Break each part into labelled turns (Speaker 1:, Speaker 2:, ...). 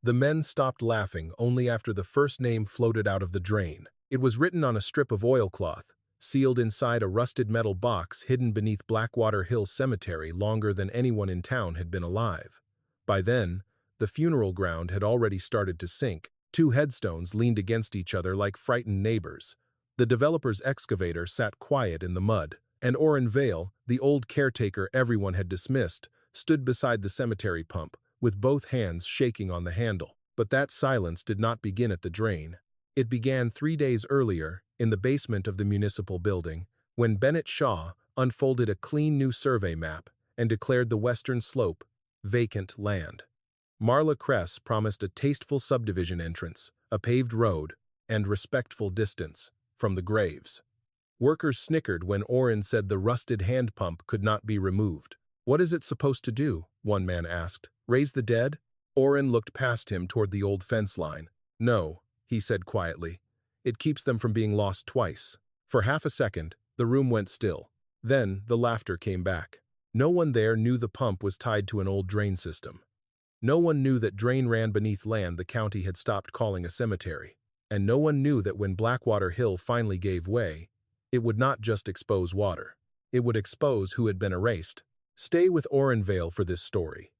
Speaker 1: The men stopped laughing only after the first name floated out of the drain. It was written on a strip of oilcloth, sealed inside a rusted metal box hidden beneath Blackwater Hill Cemetery longer than anyone in town had been alive. By then, the funeral ground had already started to sink. Two headstones leaned against each other like frightened neighbors. The developer's excavator sat quiet in the mud, and Orrin Vale, the old caretaker everyone had dismissed, stood beside the cemetery pump, with both hands shaking on the handle. But that silence did not begin at the drain. It began 3 days earlier, in the basement of the municipal building, when Bennett Shaw unfolded a clean new survey map and declared the western slope vacant land. Marla Kress promised a tasteful subdivision entrance, a paved road, and respectful distance from the graves. Workers snickered when Orrin said the rusted hand pump could not be removed. "What is it supposed to do?" one man asked. "Raise the dead?" Orrin looked past him toward the old fence line. "No," he said quietly. "It keeps them from being lost twice." For half a second, the room went still. Then the laughter came back. No one there knew the pump was tied to an old drain system. No one knew that drain ran beneath land the county had stopped calling a cemetery. And no one knew that when Blackwater Hill finally gave way, it would not just expose water. It would expose who had been erased. Stay with Orrin Vale for this story.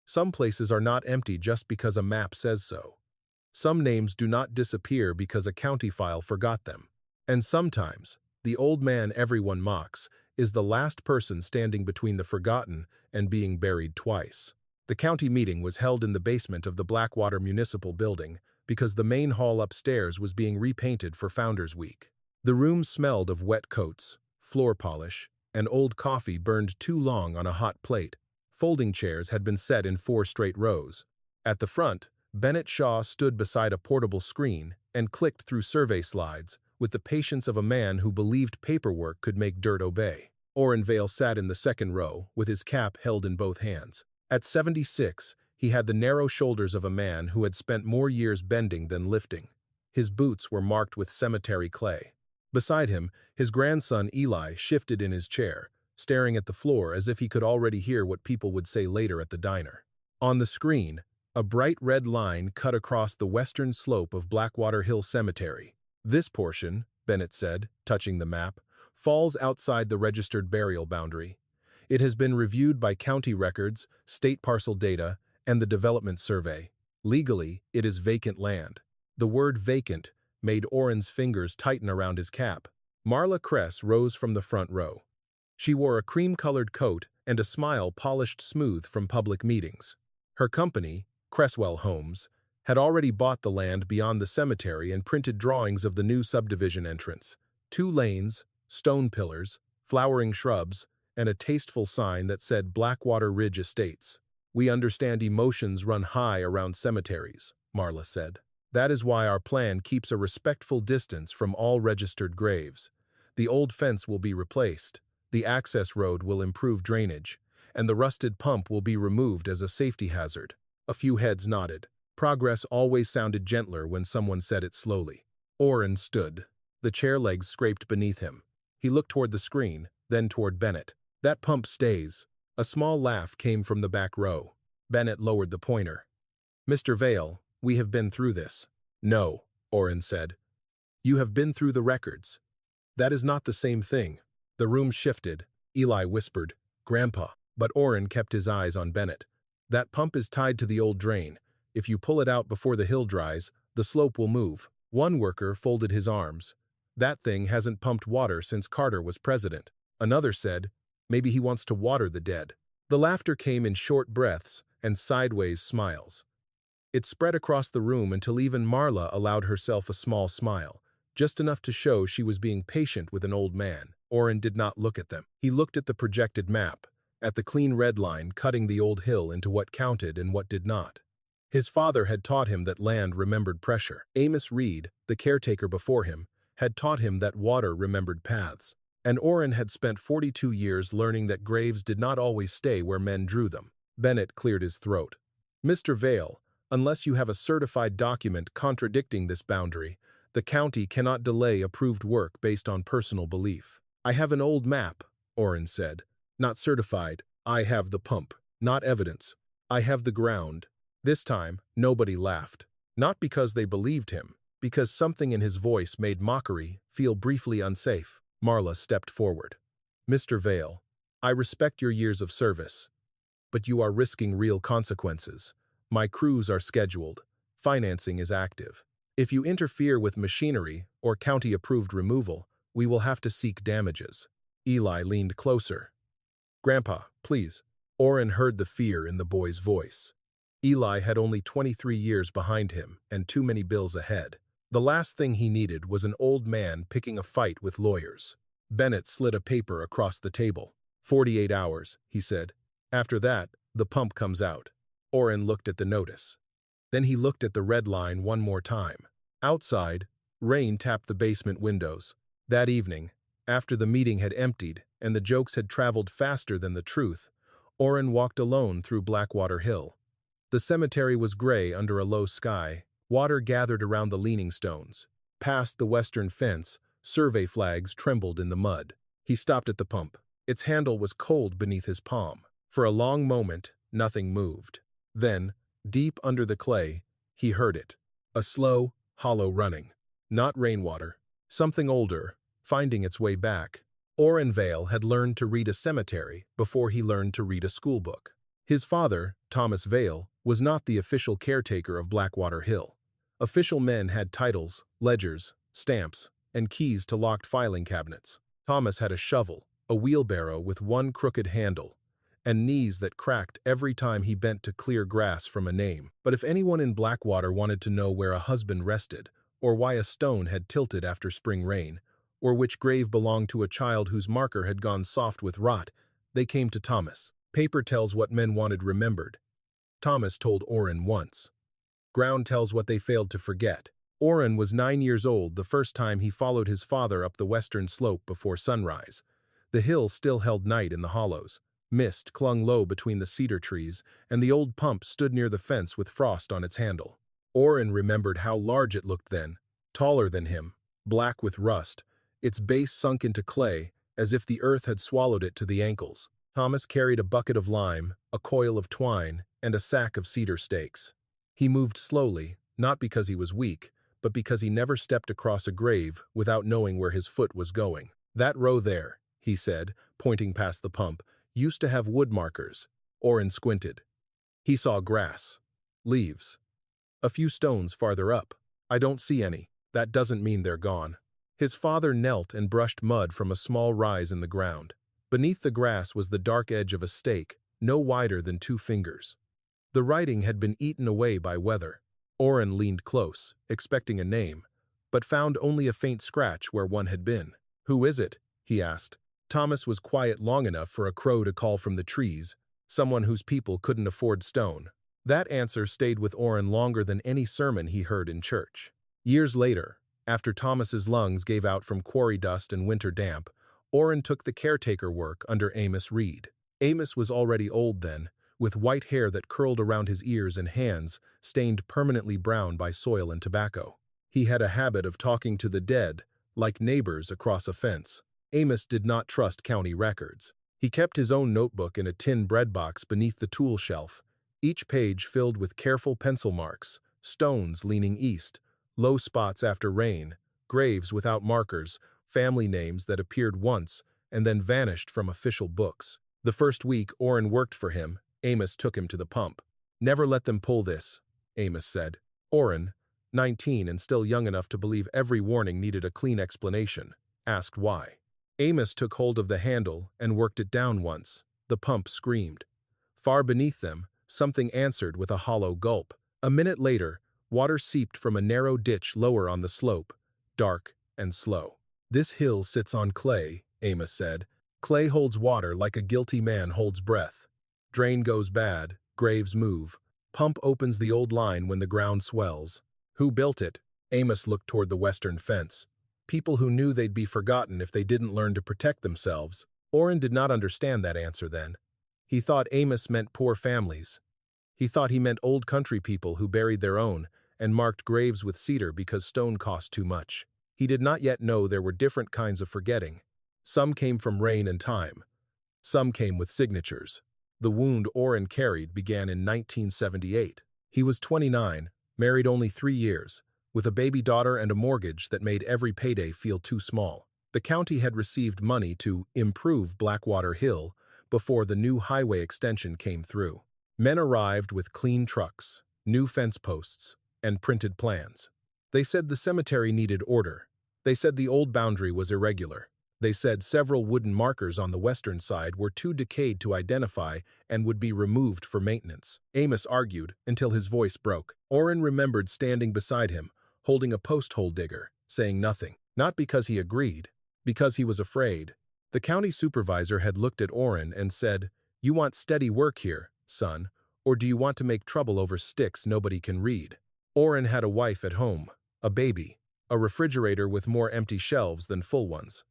Speaker 1: Some places are not empty just because a map says so. Some names do not disappear because a county file forgot them. And sometimes, the old man everyone mocks is the last person standing between the forgotten and being buried twice. The county meeting was held in the basement of the Blackwater Municipal Building because the main hall upstairs was being repainted for Founders Week. The room smelled of wet coats, floor polish, and old coffee burned too long on a hot plate. Folding chairs had been set in 4 straight rows. At the front, Bennett Shaw stood beside a portable screen and clicked through survey slides with the patience of a man who believed paperwork could make dirt obey. Orrin Vale sat in the second row with his cap held in both hands. At 76, he had the narrow shoulders of a man who had spent more years bending than lifting. His boots were marked with cemetery clay. Beside him, his grandson Eli shifted in his chair, staring at the floor as if he could already hear what people would say later at the diner. On the screen, a bright red line cut across the western slope of Blackwater Hill Cemetery. "This portion," Bennett said, touching the map, "falls outside the registered burial boundary. It has been reviewed by county records, state parcel data, and the development survey. Legally, it is vacant land." The word vacant made Orrin's fingers tighten around his cap. Marla Kress rose from the front row. She wore a cream-colored coat and a smile polished smooth from public meetings. Her company, Cresswell Homes, had already bought the land beyond the cemetery and printed drawings of the new subdivision entrance. 2 lanes, stone pillars, flowering shrubs, and a tasteful sign that said Blackwater Ridge Estates. "We understand emotions run high around cemeteries," Marla said. "That is why our plan keeps a respectful distance from all registered graves. The old fence will be replaced, the access road will improve drainage, and the rusted pump will be removed as a safety hazard." A few heads nodded. Progress always sounded gentler when someone said it slowly. Orrin stood. The chair legs scraped beneath him. He looked toward the screen, then toward Bennett. "That pump stays." A small laugh came from the back row. Bennett lowered the pointer. "Mr. Vale, we have been through this." "No," Orrin said. "You have been through the records." "That is not the same thing." The room shifted. Eli whispered, "Grandpa." But Orrin kept his eyes on Bennett. "That pump is tied to the old drain. If you pull it out before the hill dries, the slope will move." One worker folded his arms. "That thing hasn't pumped water since Carter was president." Another said, "Maybe he wants to water the dead." The laughter came in short breaths and sideways smiles. It spread across the room until even Marla allowed herself a small smile, just enough to show she was being patient with an old man. Orrin did not look at them. He looked at the projected map, at the clean red line cutting the old hill into what counted and what did not. His father had taught him that land remembered pressure. Amos Reed, the caretaker before him, had taught him that water remembered paths. And Orrin had spent 42 years learning that graves did not always stay where men drew them. Bennett cleared his throat. "Mr. Vale, unless you have a certified document contradicting this boundary, the county cannot delay approved work based on personal belief." "I have an old map," Orrin said. "Not certified. I have the pump. Not evidence. I have the ground. This time, nobody laughed. Not because they believed him, because something in his voice made mockery feel briefly unsafe. Marla stepped forward. "Mr. Vale, I respect your years of service, but you are risking real consequences. My crews are scheduled. Financing is active. If you interfere with machinery or county-approved removal, we will have to seek damages." Eli leaned closer. "Grandpa, please." Orrin heard the fear in the boy's voice. Eli had only 23 years behind him and too many bills ahead. The last thing he needed was an old man picking a fight with lawyers. Bennett slid a paper across the table. 48 hours, he said. After that, the pump comes out. Orrin looked at the notice. Then he looked at the red line one more time. Outside, rain tapped the basement windows. That evening, after the meeting had emptied and the jokes had traveled faster than the truth, Orrin walked alone through Blackwater Hill. The cemetery was gray under a low sky. Water gathered around the leaning stones. Past the western fence, survey flags trembled in the mud. He stopped at the pump. Its handle was cold beneath his palm. For a long moment, nothing moved. Then, deep under the clay, he heard it. A slow, hollow running. Not rainwater. Something older, finding its way back. Orrin Vale had learned to read a cemetery before he learned to read a schoolbook. His father, Thomas Vale, was not the official caretaker of Blackwater Hill. Official men had titles, ledgers, stamps, and keys to locked filing cabinets. Thomas had a shovel, a wheelbarrow with one crooked handle, and knees that cracked every time he bent to clear grass from a name. But if anyone in Blackwater wanted to know where a husband rested, or why a stone had tilted after spring rain, or which grave belonged to a child whose marker had gone soft with rot, they came to Thomas. Paper tells what men wanted remembered. Thomas told Orrin once. Ground tells what they failed to forget. Orrin was 9 years old the first time he followed his father up the western slope before sunrise. The hill still held night in the hollows. Mist clung low between the cedar trees, and the old pump stood near the fence with frost on its handle. Orrin remembered how large it looked then, taller than him, black with rust, its base sunk into clay, as if the earth had swallowed it to the ankles. Thomas carried a bucket of lime, a coil of twine, and a sack of cedar stakes. He moved slowly, not because he was weak, but because he never stepped across a grave without knowing where his foot was going. "That row there," he said, pointing past the pump, "used to have wood markers." Orrin squinted. He saw grass. Leaves. A few stones farther up. "I don't see any. That doesn't mean they're gone." His father knelt and brushed mud from a small rise in the ground. Beneath the grass was the dark edge of a stake, no wider than 2 fingers. The writing had been eaten away by weather. Orrin leaned close, expecting a name, but found only a faint scratch where one had been. "Who is it?" he asked. Thomas was quiet long enough for a crow to call from the trees, someone whose people couldn't afford stone. That answer stayed with Orrin longer than any sermon he heard in church. Years later, after Thomas's lungs gave out from quarry dust and winter damp, Orrin took the caretaker work under Amos Reed. Amos was already old then, with white hair that curled around his ears and hands stained permanently brown by soil and tobacco. He had a habit of talking to the dead, like neighbors across a fence. Amos did not trust county records. He kept his own notebook in a tin bread box beneath the tool shelf, each page filled with careful pencil marks, stones leaning east, low spots after rain, graves without markers, family names that appeared once and then vanished from official books. The first week Orrin worked for him, Amos took him to the pump. "Never let them pull this," Amos said. Orrin, 19 and still young enough to believe every warning needed a clean explanation, asked why. Amos took hold of the handle and worked it down once. The pump screamed. Far beneath them, something answered with a hollow gulp. A minute later, water seeped from a narrow ditch lower on the slope, dark and slow. "This hill sits on clay," Amos said. "Clay holds water like a guilty man holds breath. Drain goes bad, graves move. Pump opens the old line when the ground swells." "Who built it?" Amos looked toward the western fence. "People who knew they'd be forgotten if they didn't learn to protect themselves." Orrin did not understand that answer then. He thought Amos meant poor families. He thought he meant old country people who buried their own and marked graves with cedar because stone cost too much. He did not yet know there were different kinds of forgetting. Some came from rain and time. Some came with signatures. The wound Orrin carried began in 1978. He was 29, married only 3 years, with a baby daughter and a mortgage that made every payday feel too small. The county had received money to improve Blackwater Hill before the new highway extension came through. Men arrived with clean trucks, new fence posts, and printed plans. They said the cemetery needed order. They said the old boundary was irregular. They said several wooden markers on the western side were too decayed to identify and would be removed for maintenance. Amos argued until his voice broke. Orrin remembered standing beside him, holding a post-hole digger, saying nothing. Not because he agreed, because he was afraid. The county supervisor had looked at Orrin and said, "You want steady work here, son, or do you want to make trouble over sticks nobody can read?" Orrin had a wife at home, a baby, a refrigerator with more empty shelves than full ones.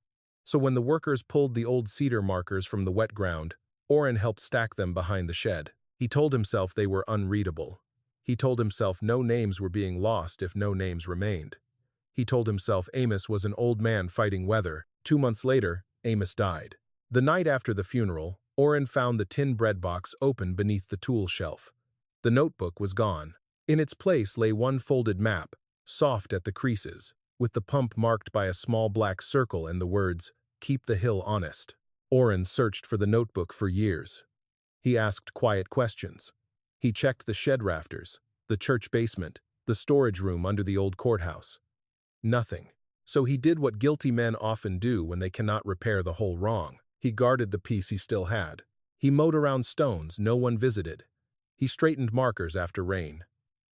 Speaker 1: So when the workers pulled the old cedar markers from the wet ground, Orrin helped stack them behind the shed. He told himself they were unreadable. He told himself no names were being lost if no names remained. He told himself Amos was an old man fighting weather. 2 months later, Amos died. The night after the funeral, Orrin found the tin bread box open beneath the tool shelf. The notebook was gone. In its place lay one folded map, soft at the creases, with the pump marked by a small black circle and the words, "Keep the hill honest." Orrin searched for the notebook for years. He asked quiet questions. He checked the shed rafters, the church basement, the storage room under the old courthouse. Nothing. So he did what guilty men often do when they cannot repair the whole wrong. He guarded the piece he still had. He mowed around stones no one visited. He straightened markers after rain.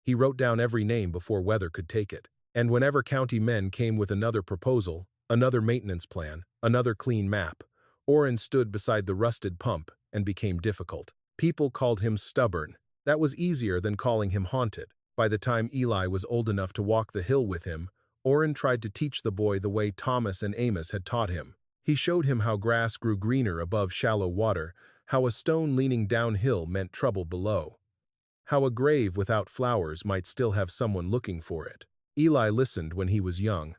Speaker 1: He wrote down every name before weather could take it. And whenever county men came with another proposal, another maintenance plan, another clean map, Orrin stood beside the rusted pump and became difficult. People called him stubborn. That was easier than calling him haunted. By the time Eli was old enough to walk the hill with him, Orrin tried to teach the boy the way Thomas and Amos had taught him. He showed him how grass grew greener above shallow water, how a stone leaning downhill meant trouble below, how a grave without flowers might still have someone looking for it. Eli listened when he was young.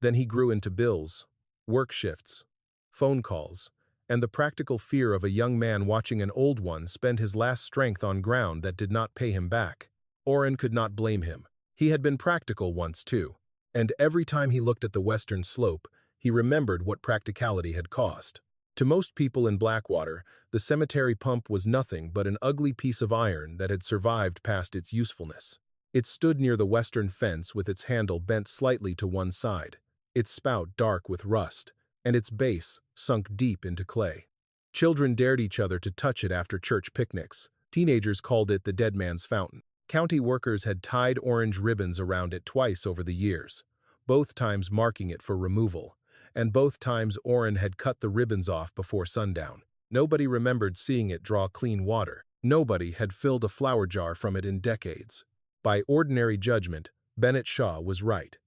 Speaker 1: Then he grew into bills, work shifts, phone calls, and the practical fear of a young man watching an old one spend his last strength on ground that did not pay him back. Orrin could not blame him. He had been practical once too, and every time he looked at the western slope, he remembered what practicality had cost. To most people in Blackwater, the cemetery pump was nothing but an ugly piece of iron that had survived past its usefulness. It stood near the western fence with its handle bent slightly to one side, its spout dark with rust, and its base sunk deep into clay. Children dared each other to touch it after church picnics. Teenagers called it the dead man's fountain. County workers had tied orange ribbons around it twice over the years, both times marking it for removal, and both times Orrin had cut the ribbons off before sundown. Nobody remembered seeing it draw clean water. Nobody had filled a flower jar from it in decades. By ordinary judgment, Bennett Shaw was right.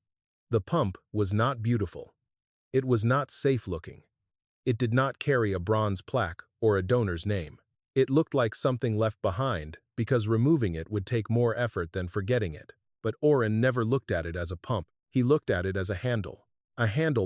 Speaker 1: The pump was not beautiful. It was not safe-looking. It did not carry a bronze plaque or a donor's name. It looked like something left behind because removing it would take more effort than forgetting it. But Orrin never looked at it as a pump. He looked at it as a handle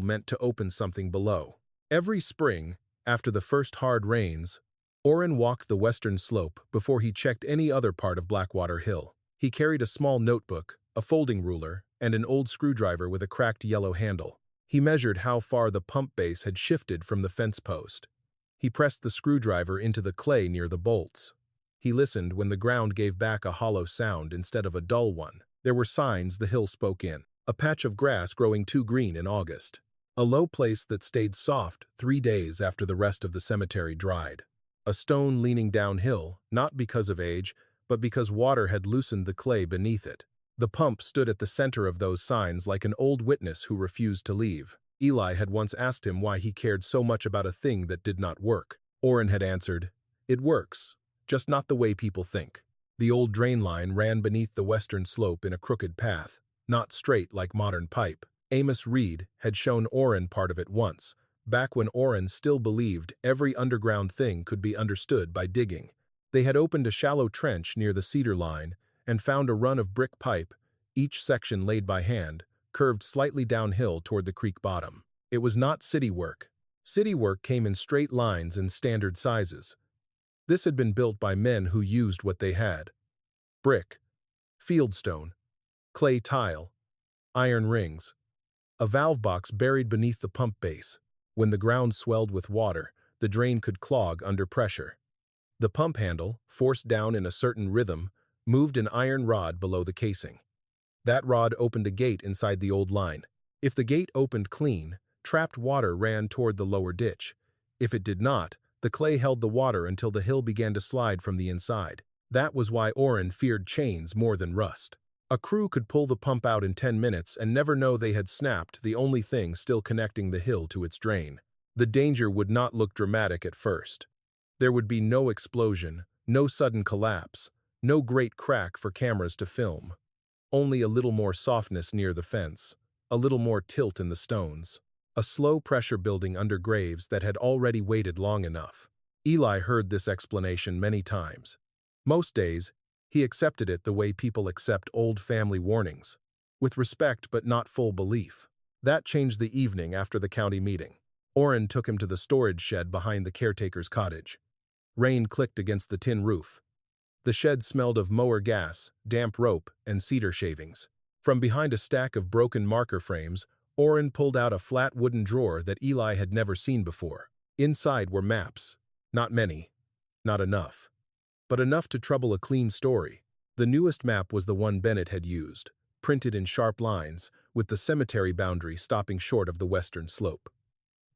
Speaker 1: meant to open something below. Every spring, after the first hard rains, Orrin walked the western slope before he checked any other part of Blackwater Hill. He carried a small notebook, a folding ruler, and an old screwdriver with a cracked yellow handle. He measured how far the pump base had shifted from the fence post. He pressed the screwdriver into the clay near the bolts. He listened when the ground gave back a hollow sound instead of a dull one. There were signs the hill spoke in. A patch of grass growing too green in August. A low place that stayed soft 3 days after the rest of the cemetery dried. A stone leaning downhill, not because of age, but because water had loosened the clay beneath it. The pump stood at the center of those signs like an old witness who refused to leave. Eli had once asked him why he cared so much about a thing that did not work. Orrin had answered, "It works, just not the way people think." The old drain line ran beneath the western slope in a crooked path, not straight like modern pipe. Amos Reed had shown Orrin part of it once, back when Orrin still believed every underground thing could be understood by digging. They had opened a shallow trench near the cedar line and found a run of brick pipe, each section laid by hand, curved slightly downhill toward the creek bottom. It was not city work. City work came in straight lines and standard sizes. This had been built by men who used what they had: brick, fieldstone, clay tile, iron rings, a valve box buried beneath the pump base. When the ground swelled with water, the drain could clog under pressure. The pump handle, forced down in a certain rhythm, moved an iron rod below the casing. That rod opened a gate inside the old line. If the gate opened clean, trapped water ran toward the lower ditch. If it did not, the clay held the water until the hill began to slide from the inside. That was why Orrin feared chains more than rust. A crew could pull the pump out in 10 minutes and never know they had snapped the only thing still connecting the hill to its drain. The danger would not look dramatic at first. There would be no explosion, no sudden collapse, no great crack for cameras to film. Only a little more softness near the fence, a little more tilt in the stones, a slow pressure building under graves that had already waited long enough. Eli heard this explanation many times. Most days, he accepted it the way people accept old family warnings, with respect but not full belief. That changed the evening after the county meeting. Orrin took him to the storage shed behind the caretaker's cottage. Rain clicked against the tin roof. The shed smelled of mower gas, damp rope, and cedar shavings. From behind a stack of broken marker frames, Orrin pulled out a flat wooden drawer that Eli had never seen before. Inside were maps. Not many. Not enough. But enough to trouble a clean story. The newest map was the one Bennett had used, printed in sharp lines, with the cemetery boundary stopping short of the western slope.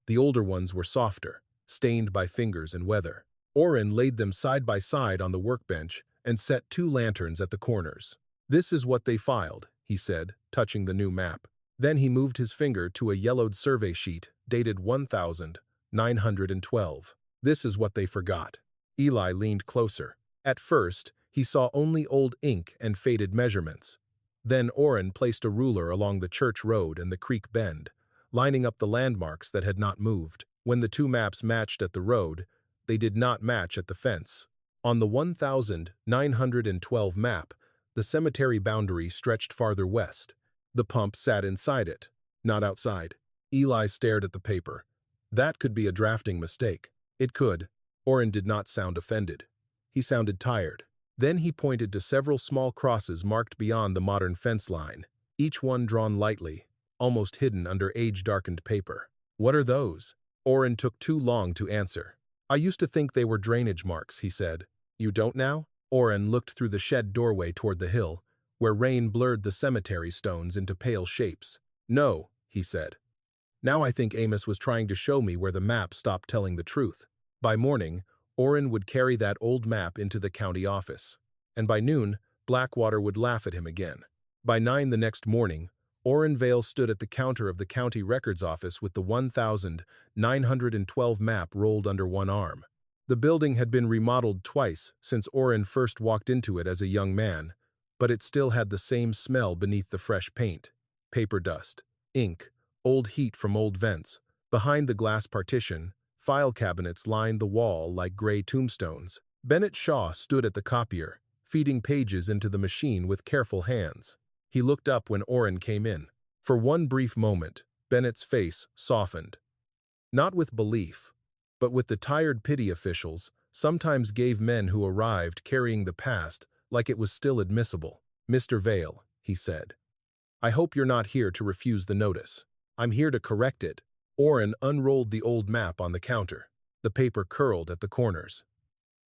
Speaker 1: The older ones were softer, stained by fingers and weather. Orrin laid them side by side on the workbench and set 2 lanterns at the corners. "This is what they filed," he said, touching the new map. Then he moved his finger to a yellowed survey sheet dated 1912. "This is what they forgot." Eli leaned closer. At first, he saw only old ink and faded measurements. Then Orrin placed a ruler along the church road and the creek bend, lining up the landmarks that had not moved. When the 2 maps matched at the road, they did not match at the fence. On the 1912 map, the cemetery boundary stretched farther west. The pump sat inside it, not outside. Eli stared at the paper. That could be a drafting mistake. It could. Orrin did not sound offended. He sounded tired. Then he pointed to several small crosses marked beyond the modern fence line, each one drawn lightly, almost hidden under age-darkened paper. "What are those?" Orrin took too long to answer. "I used to think they were drainage marks," he said. "You don't now?" Orrin looked through the shed doorway toward the hill, where rain blurred the cemetery stones into pale shapes. "No," he said. "Now I think Amos was trying to show me where the map stopped telling the truth." By morning, Orrin would carry that old map into the county office, and by noon, Blackwater would laugh at him again. By 9 the next morning, Orrin Vale stood at the counter of the county records office with the 1912 map rolled under one arm. The building had been remodeled twice since Orrin first walked into it as a young man, but it still had the same smell beneath the fresh paint: paper dust, ink, old heat from old vents. Behind the glass partition, file cabinets lined the wall like gray tombstones. Bennett Shaw stood at the copier, feeding pages into the machine with careful hands. He looked up when Orrin came in. For one brief moment, Bennett's face softened. Not with belief, but with the tired pity officials sometimes gave men who arrived carrying the past like it was still admissible. "Mr. Vale," he said, "I hope you're not here to refuse the notice. I'm here to correct it." Orrin unrolled the old map on the counter. The paper curled at the corners.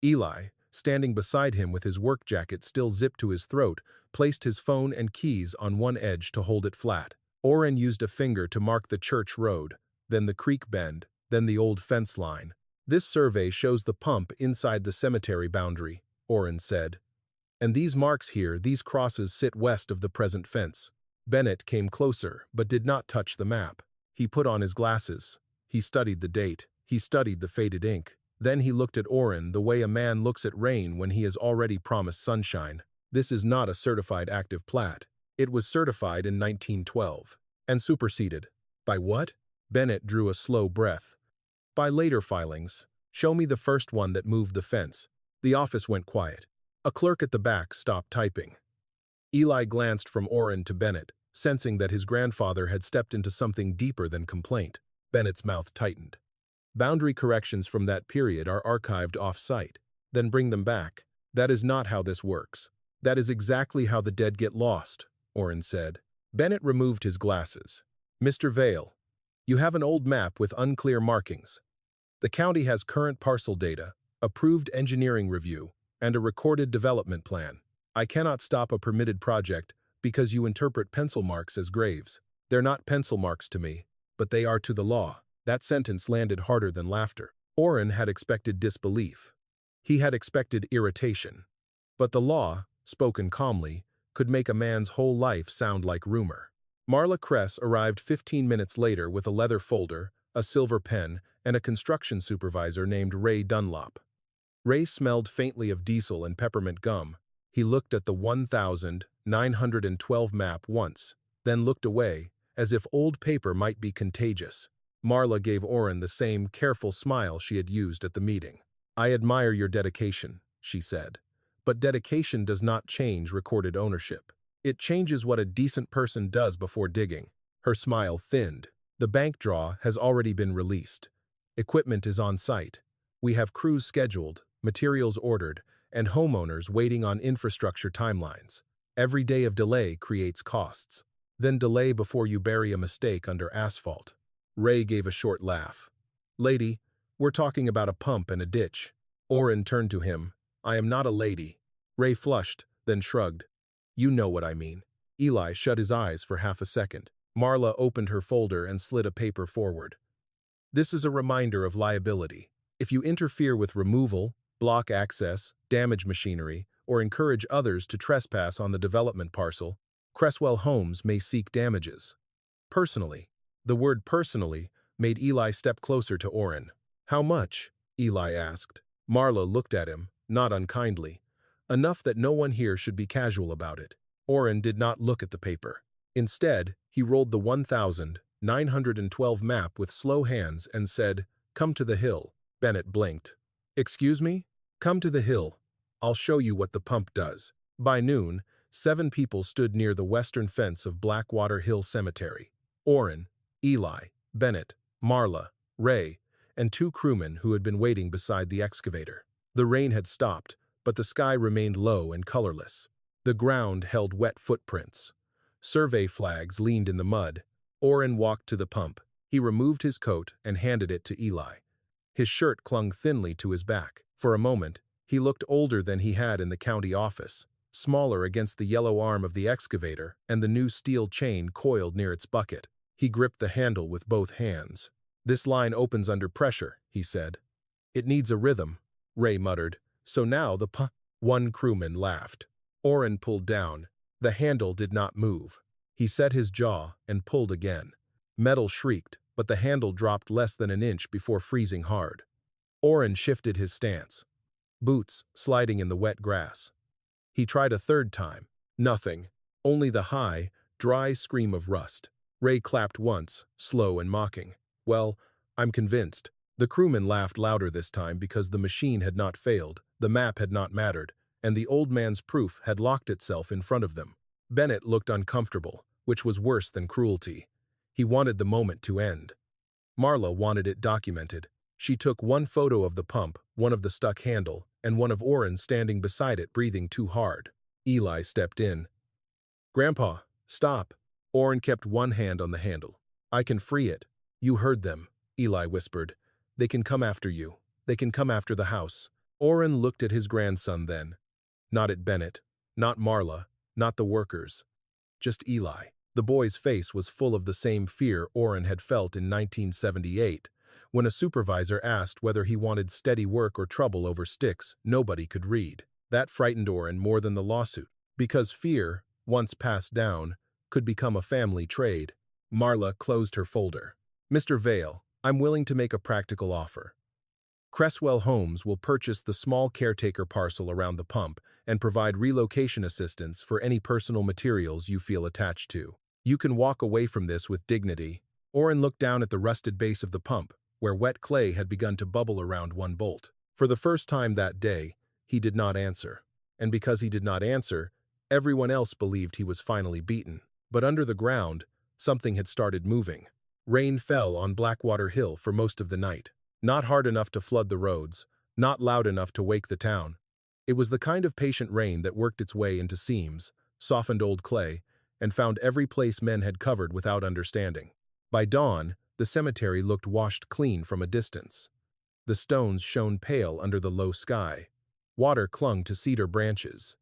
Speaker 1: Eli, standing beside him with his work jacket still zipped to his throat, placed his phone and keys on one edge to hold it flat. Orrin used a finger to mark the church road, then the creek bend, then the old fence line. "This survey shows the pump inside the cemetery boundary," Orrin said. "And these marks here, these crosses sit west of the present fence." Bennett came closer, but did not touch the map. He put on his glasses. He studied the date. He studied the faded ink. Then he looked at Orrin the way a man looks at rain when he has already promised sunshine. "This is not a certified active plat. It was certified in 1912. And superseded. By what?" Bennett drew a slow breath. "By later filings. Show me the first one that moved the fence." The office went quiet. A clerk at the back stopped typing. Eli glanced from Orrin to Bennett, sensing that his grandfather had stepped into something deeper than complaint. Bennett's mouth tightened. "Boundary corrections from that period are archived off-site. Then bring them back. That is not how this works." That is exactly how the dead get lost, Orrin said. Bennett removed his glasses. Mr. Vale, you have an old map with unclear markings. The county has current parcel data, approved engineering review, and a recorded development plan. I cannot stop a permitted project because you interpret pencil marks as graves. They're not pencil marks to me, but they are to the law. That sentence landed harder than laughter. Orrin had expected disbelief. He had expected irritation. But the law, spoken calmly, could make a man's whole life sound like rumor. Marla Kress arrived 15 minutes later with a leather folder, a silver pen, and a construction supervisor named Ray Dunlop. Ray smelled faintly of diesel and peppermint gum. He looked at the 1912 map once, then looked away, as if old paper might be contagious. Marla gave Orrin the same careful smile she had used at the meeting. I admire your dedication, she said. But dedication does not change recorded ownership. It changes what a decent person does before digging. Her smile thinned. The bank draw has already been released. Equipment is on site. We have crews scheduled, materials ordered, and homeowners waiting on infrastructure timelines. Every day of delay creates costs. Then delay before you bury a mistake under asphalt. Ray gave a short laugh. Lady, we're talking about a pump and a ditch. Orrin turned to him. I am not a lady. Ray flushed, then shrugged. You know what I mean. Eli shut his eyes for half a second. Marla opened her folder and slid a paper forward. This is a reminder of liability. If you interfere with removal, block access, damage machinery, or encourage others to trespass on the development parcel, Cresswell Homes may seek damages. Personally. The word personally made Eli step closer to Orrin. How much? Eli asked. Marla looked at him, not unkindly. Enough that no one here should be casual about it. Orrin did not look at the paper. Instead, he rolled the 1912 map with slow hands and said, Come to the hill. Bennett blinked. Excuse me? Come to the hill. I'll show you what the pump does. By noon, 7 people stood near the western fence of Blackwater Hill Cemetery. Orrin, Eli, Bennett, Marla, Ray, and 2 crewmen who had been waiting beside the excavator. The rain had stopped, but the sky remained low and colorless. The ground held wet footprints. Survey flags leaned in the mud. Orrin walked to the pump. He removed his coat and handed it to Eli. His shirt clung thinly to his back. For a moment, he looked older than he had in the county office, smaller against the yellow arm of the excavator and the new steel chain coiled near its bucket. He gripped the handle with both hands. This line opens under pressure, he said. It needs a rhythm, Ray muttered. So now the One crewman laughed. Orrin pulled down. The handle did not move. He set his jaw and pulled again. Metal shrieked, but the handle dropped less than an inch before freezing hard. Orrin shifted his stance. Boots sliding in the wet grass. He tried a third time. Nothing. Only the high, dry scream of rust. Ray clapped once, slow and mocking. Well, I'm convinced. The crewman laughed louder this time because the machine had not failed, the map had not mattered, and the old man's proof had locked itself in front of them. Bennett looked uncomfortable, which was worse than cruelty. He wanted the moment to end. Marla wanted it documented. She took one photo of the pump, one of the stuck handle, and one of Orrin standing beside it breathing too hard. Eli stepped in. Grandpa, stop. Orrin kept one hand on the handle. I can free it. You heard them, Eli whispered. They can come after you. They can come after the house. Orrin looked at his grandson then. Not at Bennett, not Marla, not the workers. Just Eli. The boy's face was full of the same fear Orrin had felt in 1978, when a supervisor asked whether he wanted steady work or trouble over sticks nobody could read. That frightened Orrin more than the lawsuit, because fear, once passed down, could become a family trade. Marla closed her folder. Mr. Vale, I'm willing to make a practical offer. Cresswell Homes will purchase the small caretaker parcel around the pump and provide relocation assistance for any personal materials you feel attached to. You can walk away from this with dignity. Orrin looked down at the rusted base of the pump, where wet clay had begun to bubble around one bolt. For the first time that day, he did not answer. And because he did not answer, everyone else believed he was finally beaten. But under the ground, something had started moving. Rain fell on Blackwater Hill for most of the night. Not hard enough to flood the roads, not loud enough to wake the town. It was the kind of patient rain that worked its way into seams, softened old clay, and found every place men had covered without understanding. By dawn, the cemetery looked washed clean from a distance. The stones shone pale under the low sky. Water clung to cedar branches.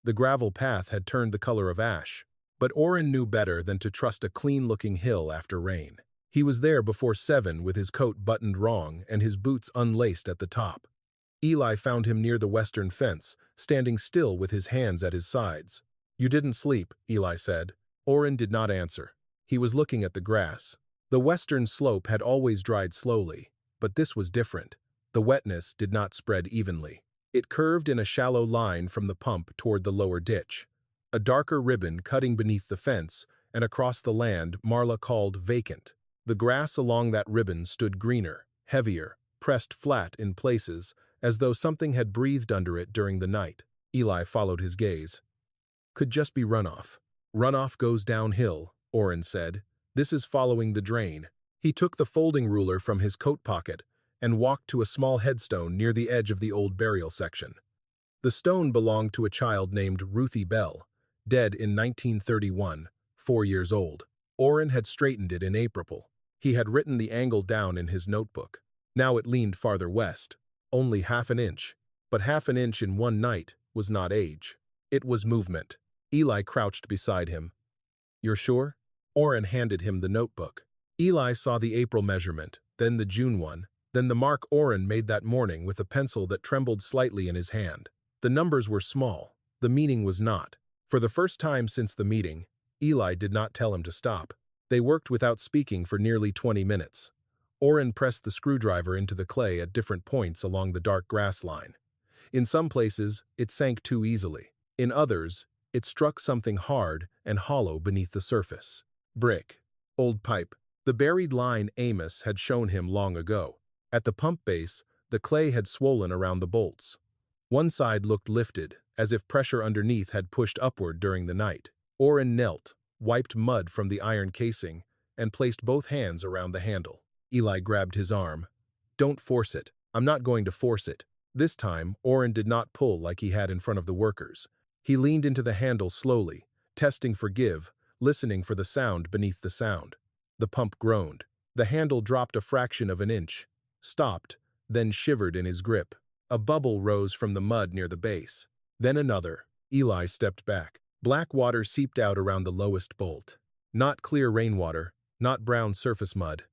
Speaker 1: The gravel path had turned the color of ash, but Orrin knew better than to trust a clean-looking hill after rain. He was there before 7 with his coat buttoned wrong and his boots unlaced at the top. Eli found him near the western fence, standing still with his hands at his sides. "You didn't sleep," Eli said. Orrin did not answer. He was looking at the grass. The western slope had always dried slowly, but this was different. The wetness did not spread evenly. It curved in a shallow line from the pump toward the lower ditch. A darker ribbon cutting beneath the fence, and across the land Marla called vacant. The grass along that ribbon stood greener, heavier, pressed flat in places, as though something had breathed under it during the night. Eli followed his gaze. "Could just be runoff." "Runoff goes downhill," Orrin said. "This is following the drain." He took the folding ruler from his coat pocket and walked to a small headstone near the edge of the old burial section. The stone belonged to a child named Ruthie Bell, dead in 1931, 4 years old. Orrin had straightened it in April. He had written the angle down in his notebook. Now it leaned farther west, only half an inch. But half an inch in one night was not age. It was movement. Eli crouched beside him. "You're sure?" Orrin handed him the notebook. Eli saw the April measurement, then the June one, then the mark Orrin made that morning with a pencil that trembled slightly in his hand. The numbers were small. The meaning was not. For the first time since the meeting, Eli did not tell him to stop. They worked without speaking for nearly 20 minutes. Orrin pressed the screwdriver into the clay at different points along the dark grass line. In some places, it sank too easily. In others, it struck something hard and hollow beneath the surface. Brick. Old pipe. The buried line Amos had shown him long ago. At the pump base, the clay had swollen around the bolts. One side looked lifted, as if pressure underneath had pushed upward during the night. Orrin knelt, wiped mud from the iron casing, and placed both hands around the handle. Eli grabbed his arm. "Don't force it." "I'm not going to force it." This time, Orrin did not pull like he had in front of the workers. He leaned into the handle slowly, testing for give, listening for the sound beneath the sound. The pump groaned. The handle dropped a fraction of an inch, stopped, then shivered in his grip. A bubble rose from the mud near the base. Then another. Eli stepped back. Black water seeped out around the lowest bolt. Not clear rainwater, not brown surface mud.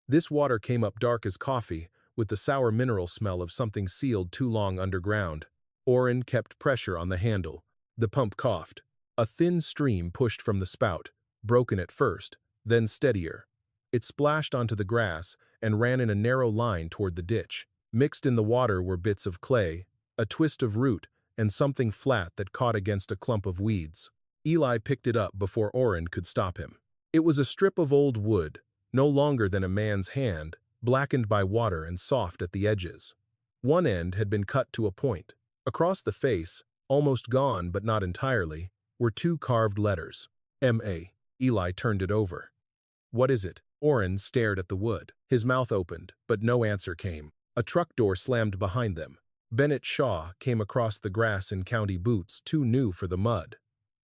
Speaker 1: This water came up dark as coffee, with the sour mineral smell of something sealed too long underground. Orrin kept pressure on the handle. The pump coughed. A thin stream pushed from the spout, broken at first, then steadier. It splashed onto the grass and ran in a narrow line toward the ditch. Mixed in the water were bits of clay, a twist of root, and something flat that caught against a clump of weeds. Eli picked it up before Orrin could stop him. It was a strip of old wood, no longer than a man's hand, blackened by water and soft at the edges. One end had been cut to a point. Across the face, almost gone but not entirely, were 2 carved letters. M.A. Eli turned it over. "What is it?" Orrin stared at the wood. His mouth opened, but no answer came. A truck door slammed behind them. Bennett Shaw came across the grass in county boots too new for the mud.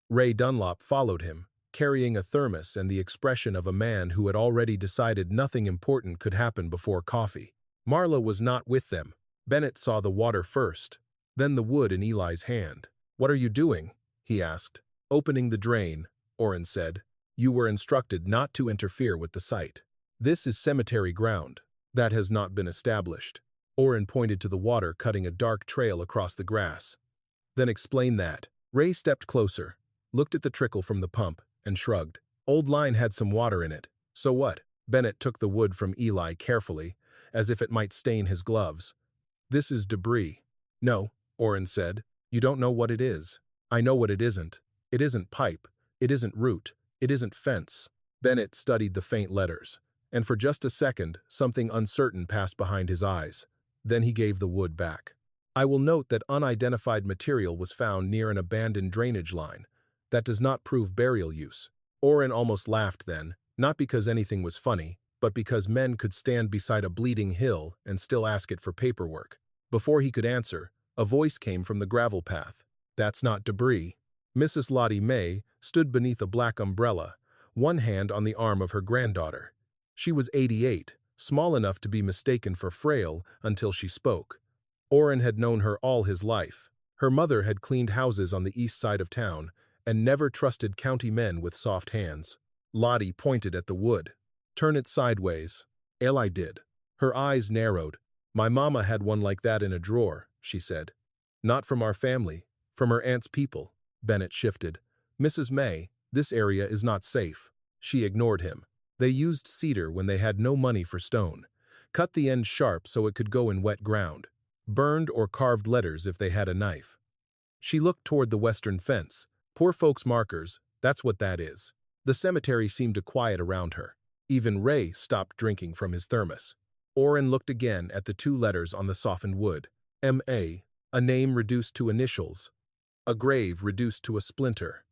Speaker 1: Ray Dunlop followed him, carrying a thermos and the expression of a man who had already decided nothing important could happen before coffee. Marla was not with them. Bennett saw the water first, then the wood in Eli's hand. "What are you doing?" he asked. "Opening the drain," Orrin said. "You were instructed not to interfere with the site. This is cemetery ground. That has not been established." Orrin pointed to the water cutting a dark trail across the grass. "Then explain that." Ray stepped closer, looked at the trickle from the pump, and shrugged. "Old line had some water in it. So what?" Bennett took the wood from Eli carefully, as if it might stain his gloves. "This is debris." "No," Orrin said. "You don't know what it is." "I know what it isn't. It isn't pipe. It isn't root. It isn't fence." Bennett studied the faint letters, and for just a second, something uncertain passed behind his eyes. Then he gave the wood back. "I will note that unidentified material was found near an abandoned drainage line. That does not prove burial use." Orrin almost laughed then, not because anything was funny, but because men could stand beside a bleeding hill and still ask it for paperwork. Before he could answer, A voice came from the gravel path. "That's not debris." Mrs. Lottie May stood beneath a black umbrella, one hand on the arm of her granddaughter. She was 88, small enough to be mistaken for frail until she spoke. Orrin had known her all his life. Her mother had cleaned houses on the east side of town and never trusted county men with soft hands. Lottie pointed at the wood. "Turn it sideways." Eli did. Her eyes narrowed. "My mama had one like that in a drawer," she said. "Not from our family, from her aunt's people." Bennett shifted. "Mrs. May, this area is not safe." She ignored him. "They used cedar when they had no money for stone. Cut the end sharp so it could go in wet ground. Burned or carved letters if they had a knife." She looked toward the western fence. "Poor folks' markers, that's what that is." The cemetery seemed to quiet around her. Even Ray stopped drinking from his thermos. Orrin looked again at the two letters on the softened wood. M.A., a name reduced to initials. A grave reduced to a splinter.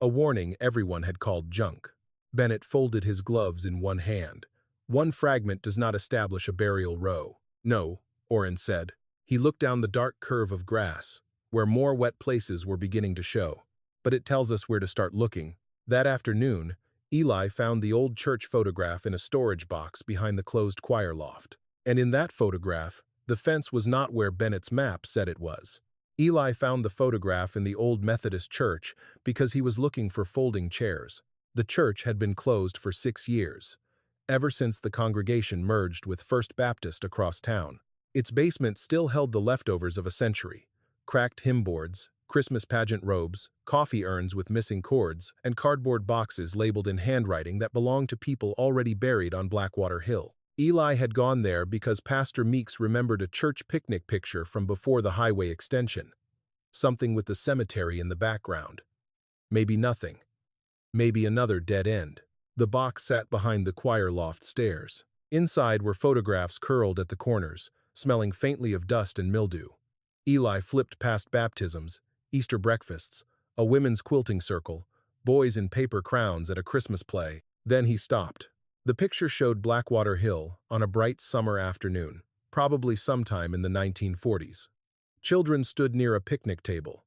Speaker 1: A warning everyone had called junk. Bennett folded his gloves in one hand. "One fragment does not establish a burial row." "No," Orrin said. He looked down the dark curve of grass, where more wet places were beginning to show. "But it tells us where to start looking." That afternoon, Eli found the old church photograph in a storage box behind the closed choir loft. And in that photograph, the fence was not where Bennett's map said it was. Eli found the photograph in the old Methodist church because he was looking for folding chairs. The church had been closed for 6 years, ever since the congregation merged with First Baptist across town. Its basement still held the leftovers of a century: cracked hymn boards, Christmas pageant robes, coffee urns with missing cords, and cardboard boxes labeled in handwriting that belonged to people already buried on Blackwater Hill. Eli had gone there because Pastor Meeks remembered a church picnic picture from before the highway extension. Something with the cemetery in the background. Maybe nothing. Maybe another dead end. The box sat behind the choir loft stairs. Inside were photographs curled at the corners, smelling faintly of dust and mildew. Eli flipped past baptisms, Easter breakfasts, a women's quilting circle, boys in paper crowns at a Christmas play. Then he stopped. The picture showed Blackwater Hill on a bright summer afternoon, probably sometime in the 1940s. Children stood near a picnic table.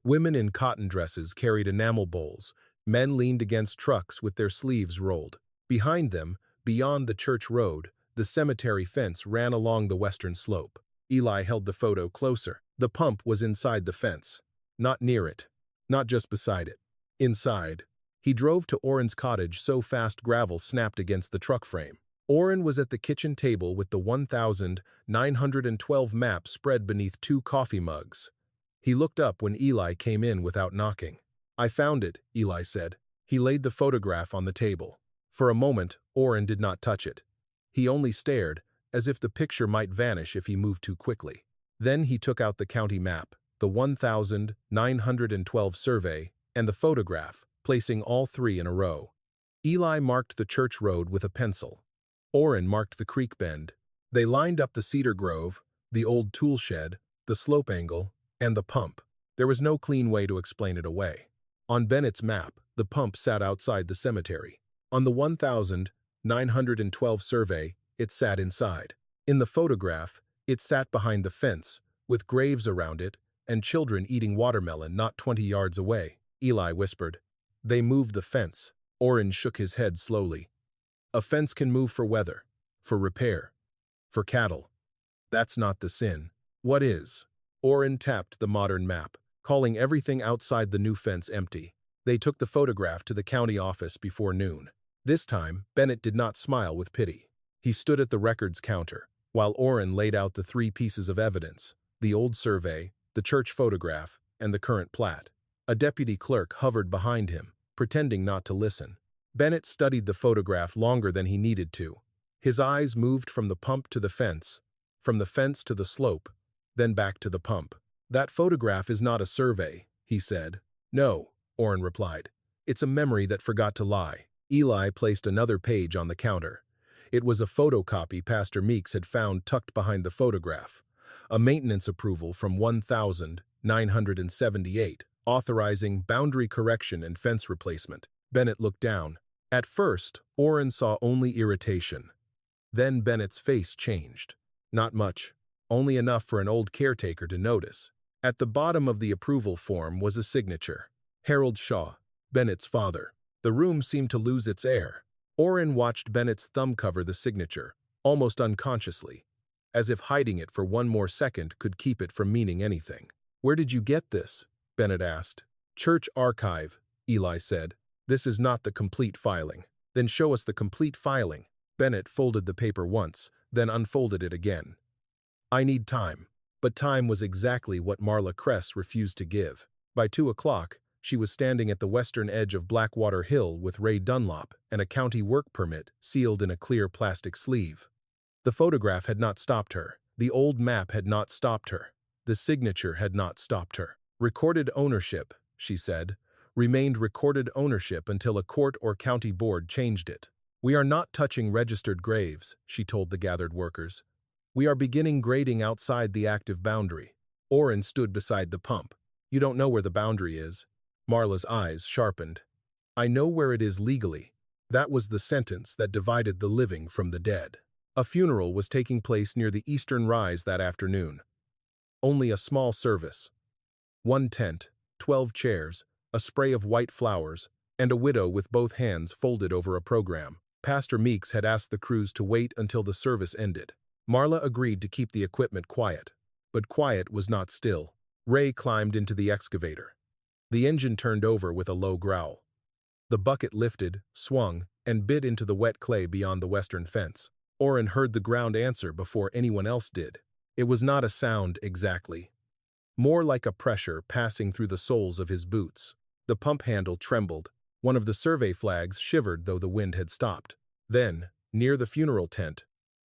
Speaker 1: Women in cotton dresses carried enamel bowls. Men leaned against trucks with their sleeves rolled. Behind them, beyond the church road, the cemetery fence ran along the western slope. Eli held the photo closer. The pump was inside the fence. Not near it. Not just beside it. Inside. He drove to Orrin's cottage so fast gravel snapped against the truck frame. Orrin was at the kitchen table with the 1,912 map spread beneath 2 coffee mugs. He looked up when Eli came in without knocking. "I found it," Eli said. He laid the photograph on the table. For a moment, Orrin did not touch it. He only stared, as if the picture might vanish if he moved too quickly. Then he took out the county map, the 1,912 survey, and the photograph, placing all 3 in a row. Eli marked the church road with a pencil. Orrin marked the creek bend. They lined up the cedar grove, the old tool shed, the slope angle, and the pump. There was no clean way to explain it away. On Bennett's map, the pump sat outside the cemetery. On the 1,912 survey, it sat inside. In the photograph, it sat behind the fence, with graves around it, and children eating watermelon not 20 yards away. Eli whispered. "They moved the fence." Orrin shook his head slowly. "A fence can move for weather, for repair, for cattle. That's not the sin. What is?" Orrin tapped the modern map, calling everything outside the new fence empty. They took the photograph to the county office before noon. This time, Bennett did not smile with pity. He stood at the records counter, while Orrin laid out the 3 pieces of evidence: the old survey, the church photograph, and the current plat. A deputy clerk hovered behind him, pretending not to listen. Bennett studied the photograph longer than he needed to. His eyes moved from the pump to the fence, from the fence to the slope, then back to the pump. "That photograph is not a survey," he said. "No," Orrin replied. "It's a memory that forgot to lie." Eli placed another page on the counter. It was a photocopy Pastor Meeks had found tucked behind the photograph. A maintenance approval from 1,978, authorizing boundary correction and fence replacement. Bennett looked down. At first, Orrin saw only irritation. Then Bennett's face changed. "Not much. only enough for an old caretaker to notice. At the bottom of the approval form was a signature. Harold Shaw, Bennett's father. The room seemed to lose its air. Orrin watched Bennett's thumb cover the signature, almost unconsciously, as if hiding it for one more second could keep it from meaning anything. "Where did you get this?" Bennett asked. "Church archive," Eli said. "This is not the complete filing." "Then show us the complete filing." Bennett folded the paper once, then unfolded it again. "I need time." But time was exactly what Marla Kress refused to give. By 2 o'clock, she was standing at the western edge of Blackwater Hill with Ray Dunlop and a county work permit sealed in a clear plastic sleeve. The photograph had not stopped her. The old map had not stopped her. The signature had not stopped her. "Recorded ownership," she said, "remained recorded ownership until a court or county board changed it. We are not touching registered graves," she told the gathered workers. "We are beginning grading outside the active boundary." Orrin stood beside the pump. "You don't know where the boundary is." Marla's eyes sharpened. "I know where it is legally." That was the sentence that divided the living from the dead. A funeral was taking place near the eastern rise that afternoon. Only a small service. 1 tent, 12 chairs, a spray of white flowers, and a widow with both hands folded over a program. Pastor Meeks had asked the crews to wait until the service ended. Marla agreed to keep the equipment quiet, but quiet was not still. Ray climbed into the excavator. The engine turned over with a low growl. The bucket lifted, swung, and bit into the wet clay beyond the western fence. Orrin heard the ground answer before anyone else did. It was not a sound exactly. More like a pressure passing through the soles of his boots. The pump handle trembled. One of the survey flags shivered though the wind had stopped. Then, near the funeral tent,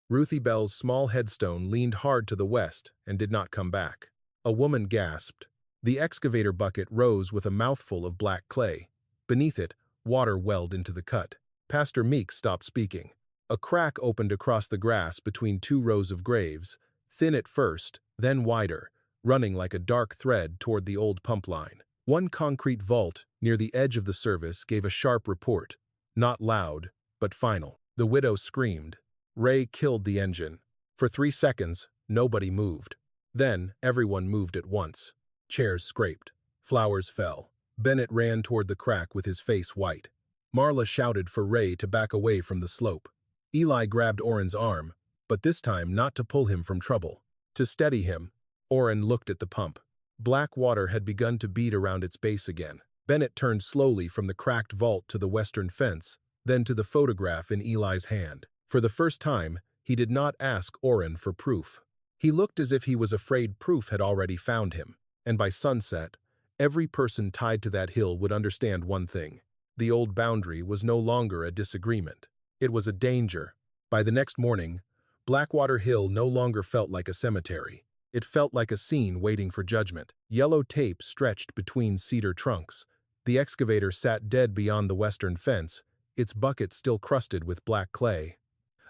Speaker 1: Ruthie Bell's small headstone leaned hard to the west and did not come back. A woman gasped. The excavator bucket rose with a mouthful of black clay. Beneath it, water welled into the cut. Pastor Meeks stopped speaking. A crack opened across the grass between 2 rows of graves, thin at first, then wider, running like a dark thread toward the old pump line. One concrete vault near the edge of the service gave a sharp report, not loud, but final. The widow screamed. Ray killed the engine. For 3 seconds, nobody moved. Then, everyone moved at once. Chairs scraped. Flowers fell. Bennett ran toward the crack with his face white. Marla shouted for Ray to back away from the slope. Eli grabbed Orrin's arm, but this time not to pull him from trouble. To steady him, Orrin looked at the pump. Black water had begun to bead around its base again. Bennett turned slowly from the cracked vault to the western fence, then to the photograph in Eli's hand. For the first time, he did not ask Orrin for proof. He looked as if he was afraid proof had already found him, and by sunset, every person tied to that hill would understand one thing. The old boundary was no longer a disagreement. It was a danger. By the next morning, Blackwater Hill no longer felt like a cemetery. It felt like a scene waiting for judgment. Yellow tape stretched between cedar trunks. The excavator sat dead beyond the western fence, its bucket still crusted with black clay.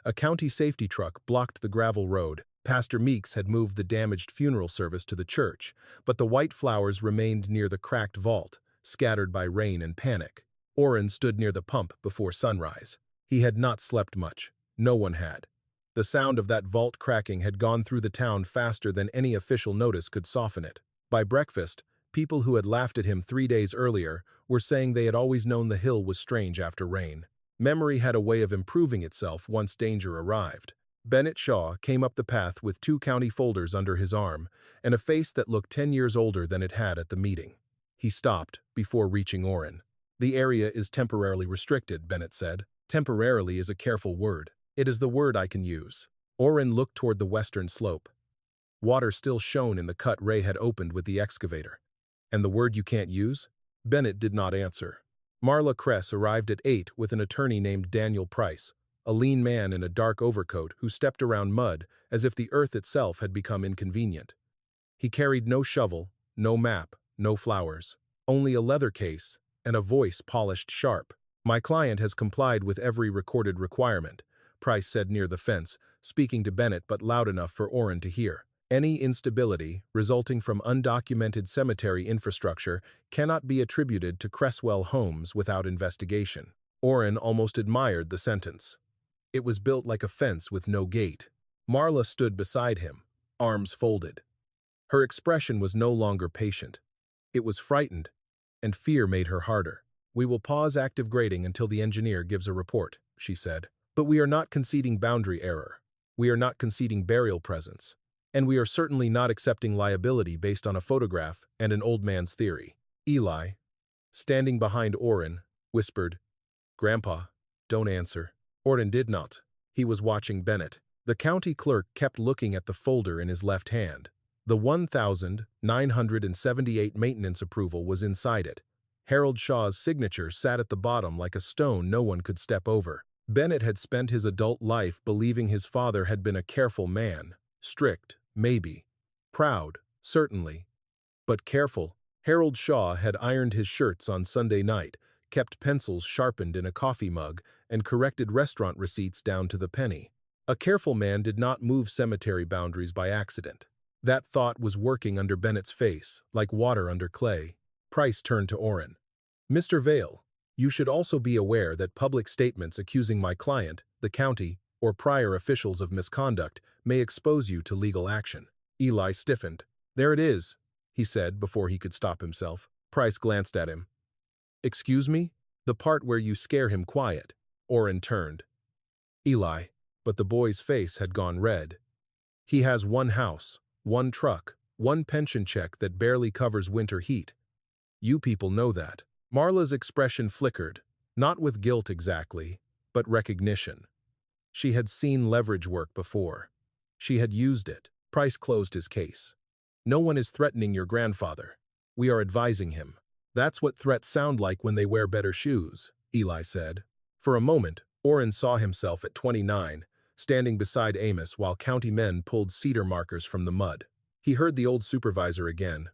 Speaker 1: A county safety truck blocked the gravel road. Pastor Meeks had moved the damaged funeral service to the church, but the white flowers remained near the cracked vault, scattered by rain and panic. Orrin stood near the pump before sunrise. He had not slept much. No one had. The sound of that vault cracking had gone through the town faster than any official notice could soften it. By breakfast, people who had laughed at him 3 days earlier were saying they had always known the hill was strange after rain. Memory had a way of improving itself once danger arrived. Bennett Shaw came up the path with 2 county folders under his arm and a face that looked 10 years older than it had at the meeting. He stopped before reaching Orrin. "The area is temporarily restricted," Bennett said. "Temporarily is a careful word. It is the word I can use." Orrin looked toward the western slope. Water still shone in the cut Ray had opened with the excavator. "And the word you can't use?" Bennett did not answer. Marla Kress arrived at 8 with an attorney named Daniel Price, a lean man in a dark overcoat who stepped around mud as if the earth itself had become inconvenient. He carried no shovel, no map, no flowers, only a leather case and a voice polished sharp. "My client has complied with every recorded requirement," Price said near the fence, speaking to Bennett but loud enough for Orrin to hear. "Any instability resulting from undocumented cemetery infrastructure cannot be attributed to Cresswell Homes without investigation." Orrin almost admired the sentence. It was built like a fence with no gate. Marla stood beside him. arms folded. Her expression was no longer patient. It was frightened, and fear made her harder. "We will pause active grading until the engineer gives a report," she said. "But we are not conceding boundary error. We are not conceding burial presence. And we are certainly not accepting liability based on a photograph and an old man's theory." Eli, standing behind Orrin, whispered, "Grandpa, don't answer." Orrin did not. He was watching Bennett. The county clerk kept looking at the folder in his left hand. The 1,978 maintenance approval was inside it. Harold Shaw's signature sat at the bottom like a stone no one could step over. Bennett had spent his adult life believing his father had been a careful man. Strict, maybe. Proud, certainly. But careful. Harold Shaw had ironed his shirts on Sunday night, kept pencils sharpened in a coffee mug, and corrected restaurant receipts down to the penny. A careful man did not move cemetery boundaries by accident. That thought was working under Bennett's face, like water under clay. Price turned to Orrin. "Mr. Vale, you should also be aware that public statements accusing my client, the county, or prior officials of misconduct may expose you to legal action." Eli stiffened. "There it is," he said before he could stop himself. Price glanced at him. "Excuse me? The part where you scare him quiet." Orrin turned. "Eli," but the boy's face had gone red. "He has one house, one truck, one pension check that barely covers winter heat. You people know that." Marla's expression flickered, not with guilt exactly, but recognition. She had seen leverage work before. She had used it. Price closed his case. "No one is threatening your grandfather. We are advising him." "That's what threats sound like when they wear better shoes," Eli said. For a moment, Orrin saw himself at 29, standing beside Amos while county men pulled cedar markers from the mud. He heard the old supervisor again.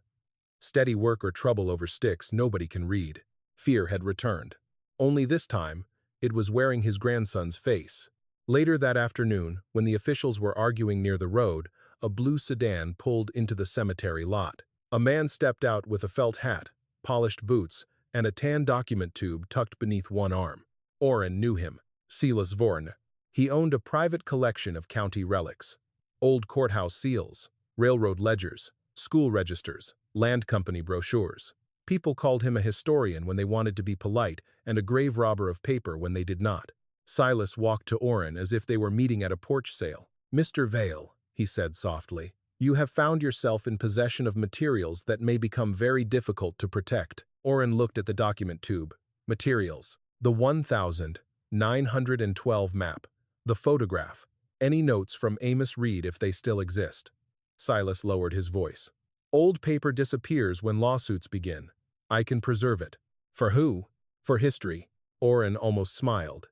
Speaker 1: "Steady work or trouble over sticks nobody can read." Fear had returned. Only this time, it was wearing his grandson's face. Later that afternoon, when the officials were arguing near the road, a blue sedan pulled into the cemetery lot. A man stepped out with a felt hat, polished boots, and a tan document tube tucked beneath one arm. Orrin knew him. Silas Vorn. He owned a private collection of county relics. Old courthouse seals, railroad ledgers, school registers, land company brochures. People called him a historian when they wanted to be polite and a grave robber of paper when they did not. Silas walked to Orrin as if they were meeting at a porch sale. "Mr. Vale," he said softly, "you have found yourself in possession of materials that may become very difficult to protect." Orrin looked at the document tube. Materials. The 1,912 map. The photograph. Any notes from Amos Reed if they still exist. Silas lowered his voice. "Old paper disappears when lawsuits begin. I can preserve it." "For who?" "For history." Orrin almost smiled.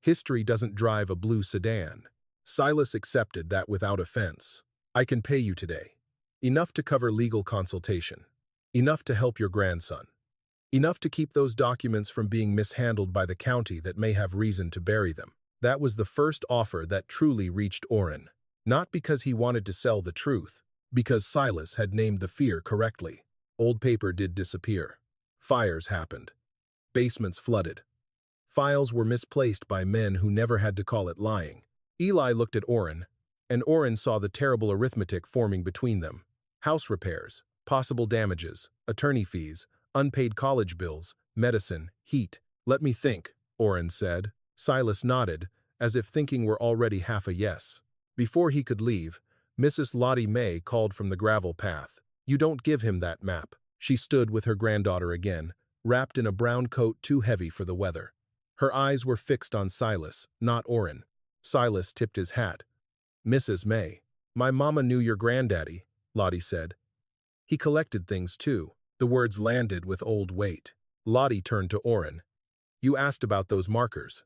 Speaker 1: "History doesn't drive a blue sedan." Silas accepted that without offense. "I can pay you today. Enough to cover legal consultation. Enough to help your grandson. Enough to keep those documents from being mishandled by the county that may have reason to bury them." That was the first offer that truly reached Orrin. Not because he wanted to sell the truth, because Silas had named the fear correctly. Old paper did disappear. Fires happened. Basements flooded. Files were misplaced by men who never had to call it lying. Eli looked at Orrin, and Orrin saw the terrible arithmetic forming between them. House repairs, possible damages, attorney fees, unpaid college bills, medicine, heat. "Let me think," Orrin said. Silas nodded, as if thinking were already half a yes. Before he could leave, Mrs. Lottie May called from the gravel path. "You don't give him that map." She stood with her granddaughter again, wrapped in a brown coat too heavy for the weather. Her eyes were fixed on Silas, not Orrin. Silas tipped his hat. "Mrs. May, my mama knew your granddaddy," Lottie said. "He collected things too." The words landed with old weight. Lottie turned to Orrin. "You asked about those markers.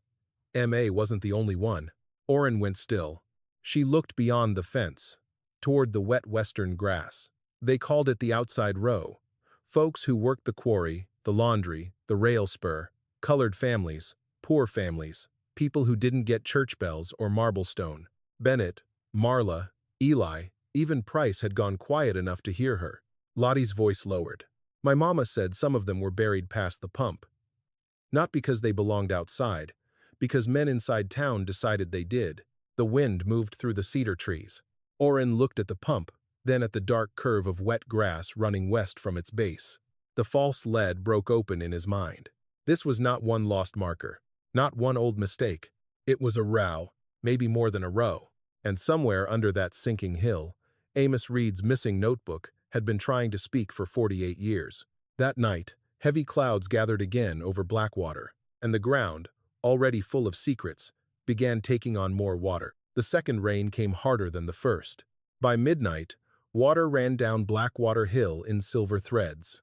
Speaker 1: M.A. wasn't the only one." Orrin went still. She looked beyond the fence, toward the wet western grass. They called it the outside row. Folks who worked the quarry, the laundry, the rail spur, colored families, poor families, people who didn't get church bells or marble stone. Bennett, Marla, Eli, even Price had gone quiet enough to hear her. Lottie's voice lowered. "My mama said some of them were buried past the pump. Not because they belonged outside, because men inside town decided they did." The wind moved through the cedar trees. Oren looked at the pump, then at the dark curve of wet grass running west from its base. The false lead broke open in his mind. This was not one lost marker, not one old mistake. It was a row, maybe more than a row, and somewhere under that sinking hill, Amos Reed's missing notebook had been trying to speak for 48 years. That night, heavy clouds gathered again over Blackwater, and the ground, already full of secrets, began taking on more water. The second rain came harder than the first. By midnight, water ran down Blackwater Hill in silver threads.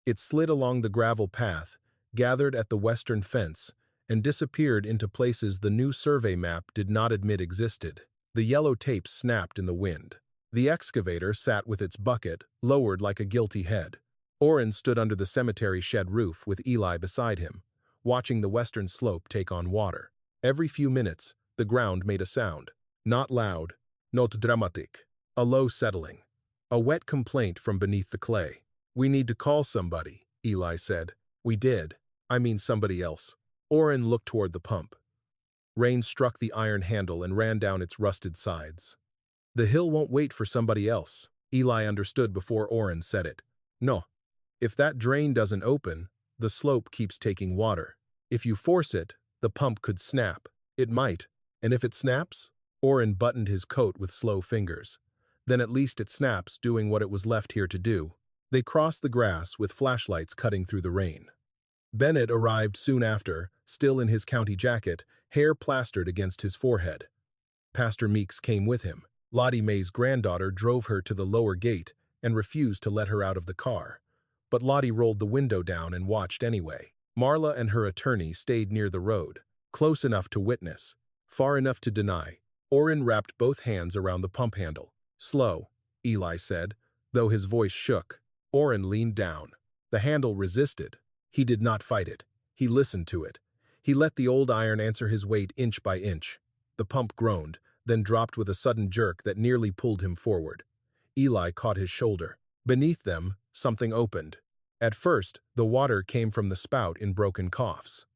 Speaker 1: It slid along the gravel path, gathered at the western fence, and disappeared into places the new survey map did not admit existed. The yellow tape snapped in the wind. The excavator sat with its bucket, lowered like a guilty head. Oren stood under the cemetery shed roof with Eli beside him, watching the western slope take on water. Every few minutes, the ground made a sound. Not loud, not dramatic. A low settling. A wet complaint from beneath the clay. "We need to call somebody," Eli said. "We did. I mean somebody else." Oren looked toward the pump. Rain struck the iron handle and ran down its rusted sides. "The hill won't wait for somebody else." Eli understood before Oren said it. "No. If that drain doesn't open, the slope keeps taking water. If you force it, the pump could snap. It might. And if it snaps?" Oren buttoned his coat with slow fingers. "Then at least it snaps, doing what it was left here to do." They crossed the grass with flashlights cutting through the rain. Bennett arrived soon after, still in his county jacket, hair plastered against his forehead. Pastor Meeks came with him. Lottie Mae's granddaughter drove her to the lower gate and refused to let her out of the car. But Lottie rolled the window down and watched anyway. Marla and her attorney stayed near the road, close enough to witness, far enough to deny. Oren wrapped both hands around the pump handle. "Slow," Eli said, though his voice shook. Oren leaned down. The handle resisted. He did not fight it. He listened to it. He let the old iron answer his weight inch by inch. The pump groaned, then dropped with a sudden jerk that nearly pulled him forward. Eli caught his shoulder. Beneath them, something opened. At first, the water came from the spout in broken coughs.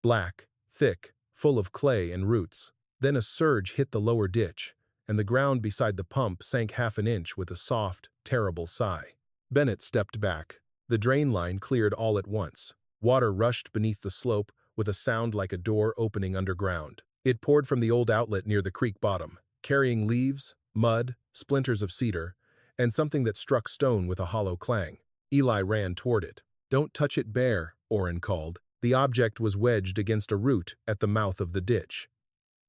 Speaker 1: Black, thick, full of clay and roots. Then a surge hit the lower ditch, and the ground beside the pump sank half an inch with a soft, terrible sigh. Bennett stepped back. The drain line cleared all at once. Water rushed beneath the slope with a sound like a door opening underground. It poured from the old outlet near the creek bottom, carrying leaves, mud, splinters of cedar, and something that struck stone with a hollow clang. Eli ran toward it. "Don't touch it bare," Oren called. The object was wedged against a root at the mouth of the ditch.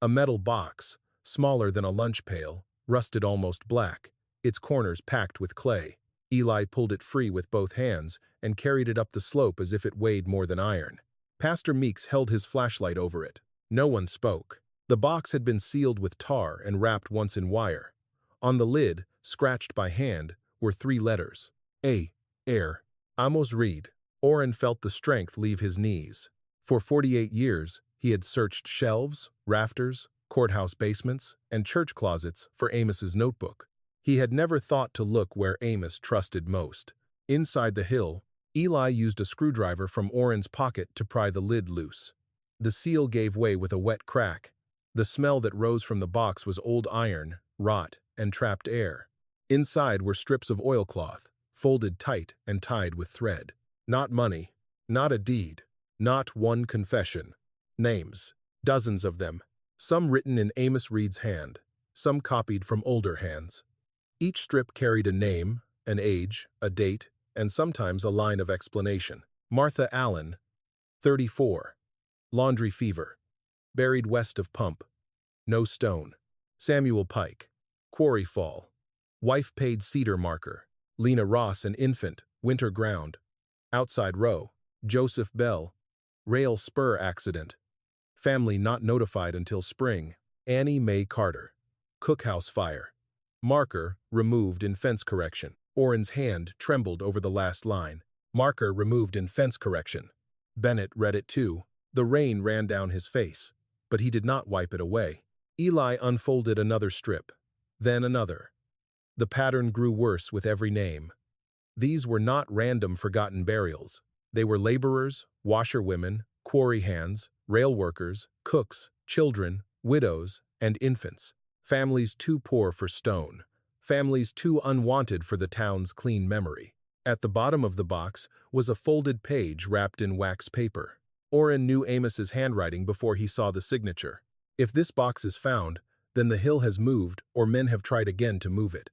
Speaker 1: A metal box, smaller than a lunch pail, rusted almost black, its corners packed with clay. Eli pulled it free with both hands and carried it up the slope as if it weighed more than iron. Pastor Meeks held his flashlight over it. No one spoke. The box had been sealed with tar and wrapped once in wire. On the lid, scratched by hand, were 3 letters. A. Air. Amos Reed. Oren felt the strength leave his knees. For 48 years, he had searched shelves, rafters, courthouse basements, and church closets for Amos's notebook. He had never thought to look where Amos trusted most. Inside the hill, Eli used a screwdriver from Oren's pocket to pry the lid loose. The seal gave way with a wet crack. The smell that rose from the box was old iron, rot, and trapped air. Inside were strips of oilcloth, folded tight and tied with thread. Not money, not a deed, not one confession. Names, dozens of them, some written in Amos Reed's hand, some copied from older hands. Each strip carried a name, an age, a date, and sometimes a line of explanation. Martha Allen, 34. Laundry fever. Buried west of pump. No stone. Samuel Pike. Quarry fall. Wife paid cedar marker. Lena Ross an infant, winter ground. Outside row. Joseph Bell. Rail spur accident. Family not notified until spring. Annie Mae Carter. Cookhouse fire. Marker removed in fence correction. Oren's hand trembled over the last line. Marker removed in fence correction. Bennett read it too. The rain ran down his face, but he did not wipe it away. Eli unfolded another strip, then another. The pattern grew worse with every name. These were not random forgotten burials. They were laborers, washerwomen, quarry hands, rail workers, cooks, children, widows, and infants. Families too poor for stone. Families too unwanted for the town's clean memory. At the bottom of the box was a folded page wrapped in wax paper. Orrin knew Amos's handwriting before he saw the signature. If this box is found, then the hill has moved or men have tried again to move it.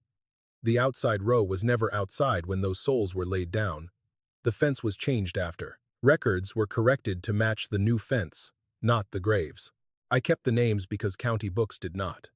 Speaker 1: The outside row was never outside when those souls were laid down. The fence was changed after. Records were corrected to match the new fence, not the graves. I kept the names because county books did not.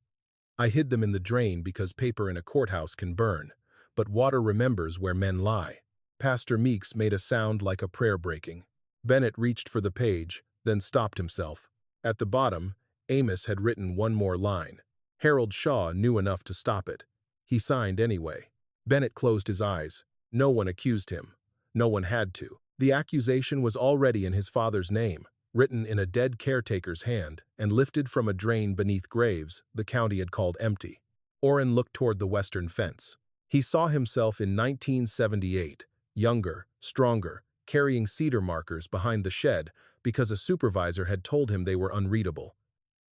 Speaker 1: I hid them in the drain because paper in a courthouse can burn, but water remembers where men lie. Pastor Meeks made a sound like a prayer breaking. Bennett reached for the page, then stopped himself. At the bottom, Amos had written one more line. Harold Shaw knew enough to stop it. He signed anyway. Bennett closed his eyes. No one accused him. No one had to. The accusation was already in his father's name, written in a dead caretaker's hand, and lifted from a drain beneath graves the county had called empty. Orrin looked toward the western fence. He saw himself in 1978, younger, stronger, carrying cedar markers behind the shed because a supervisor had told him they were unreadable.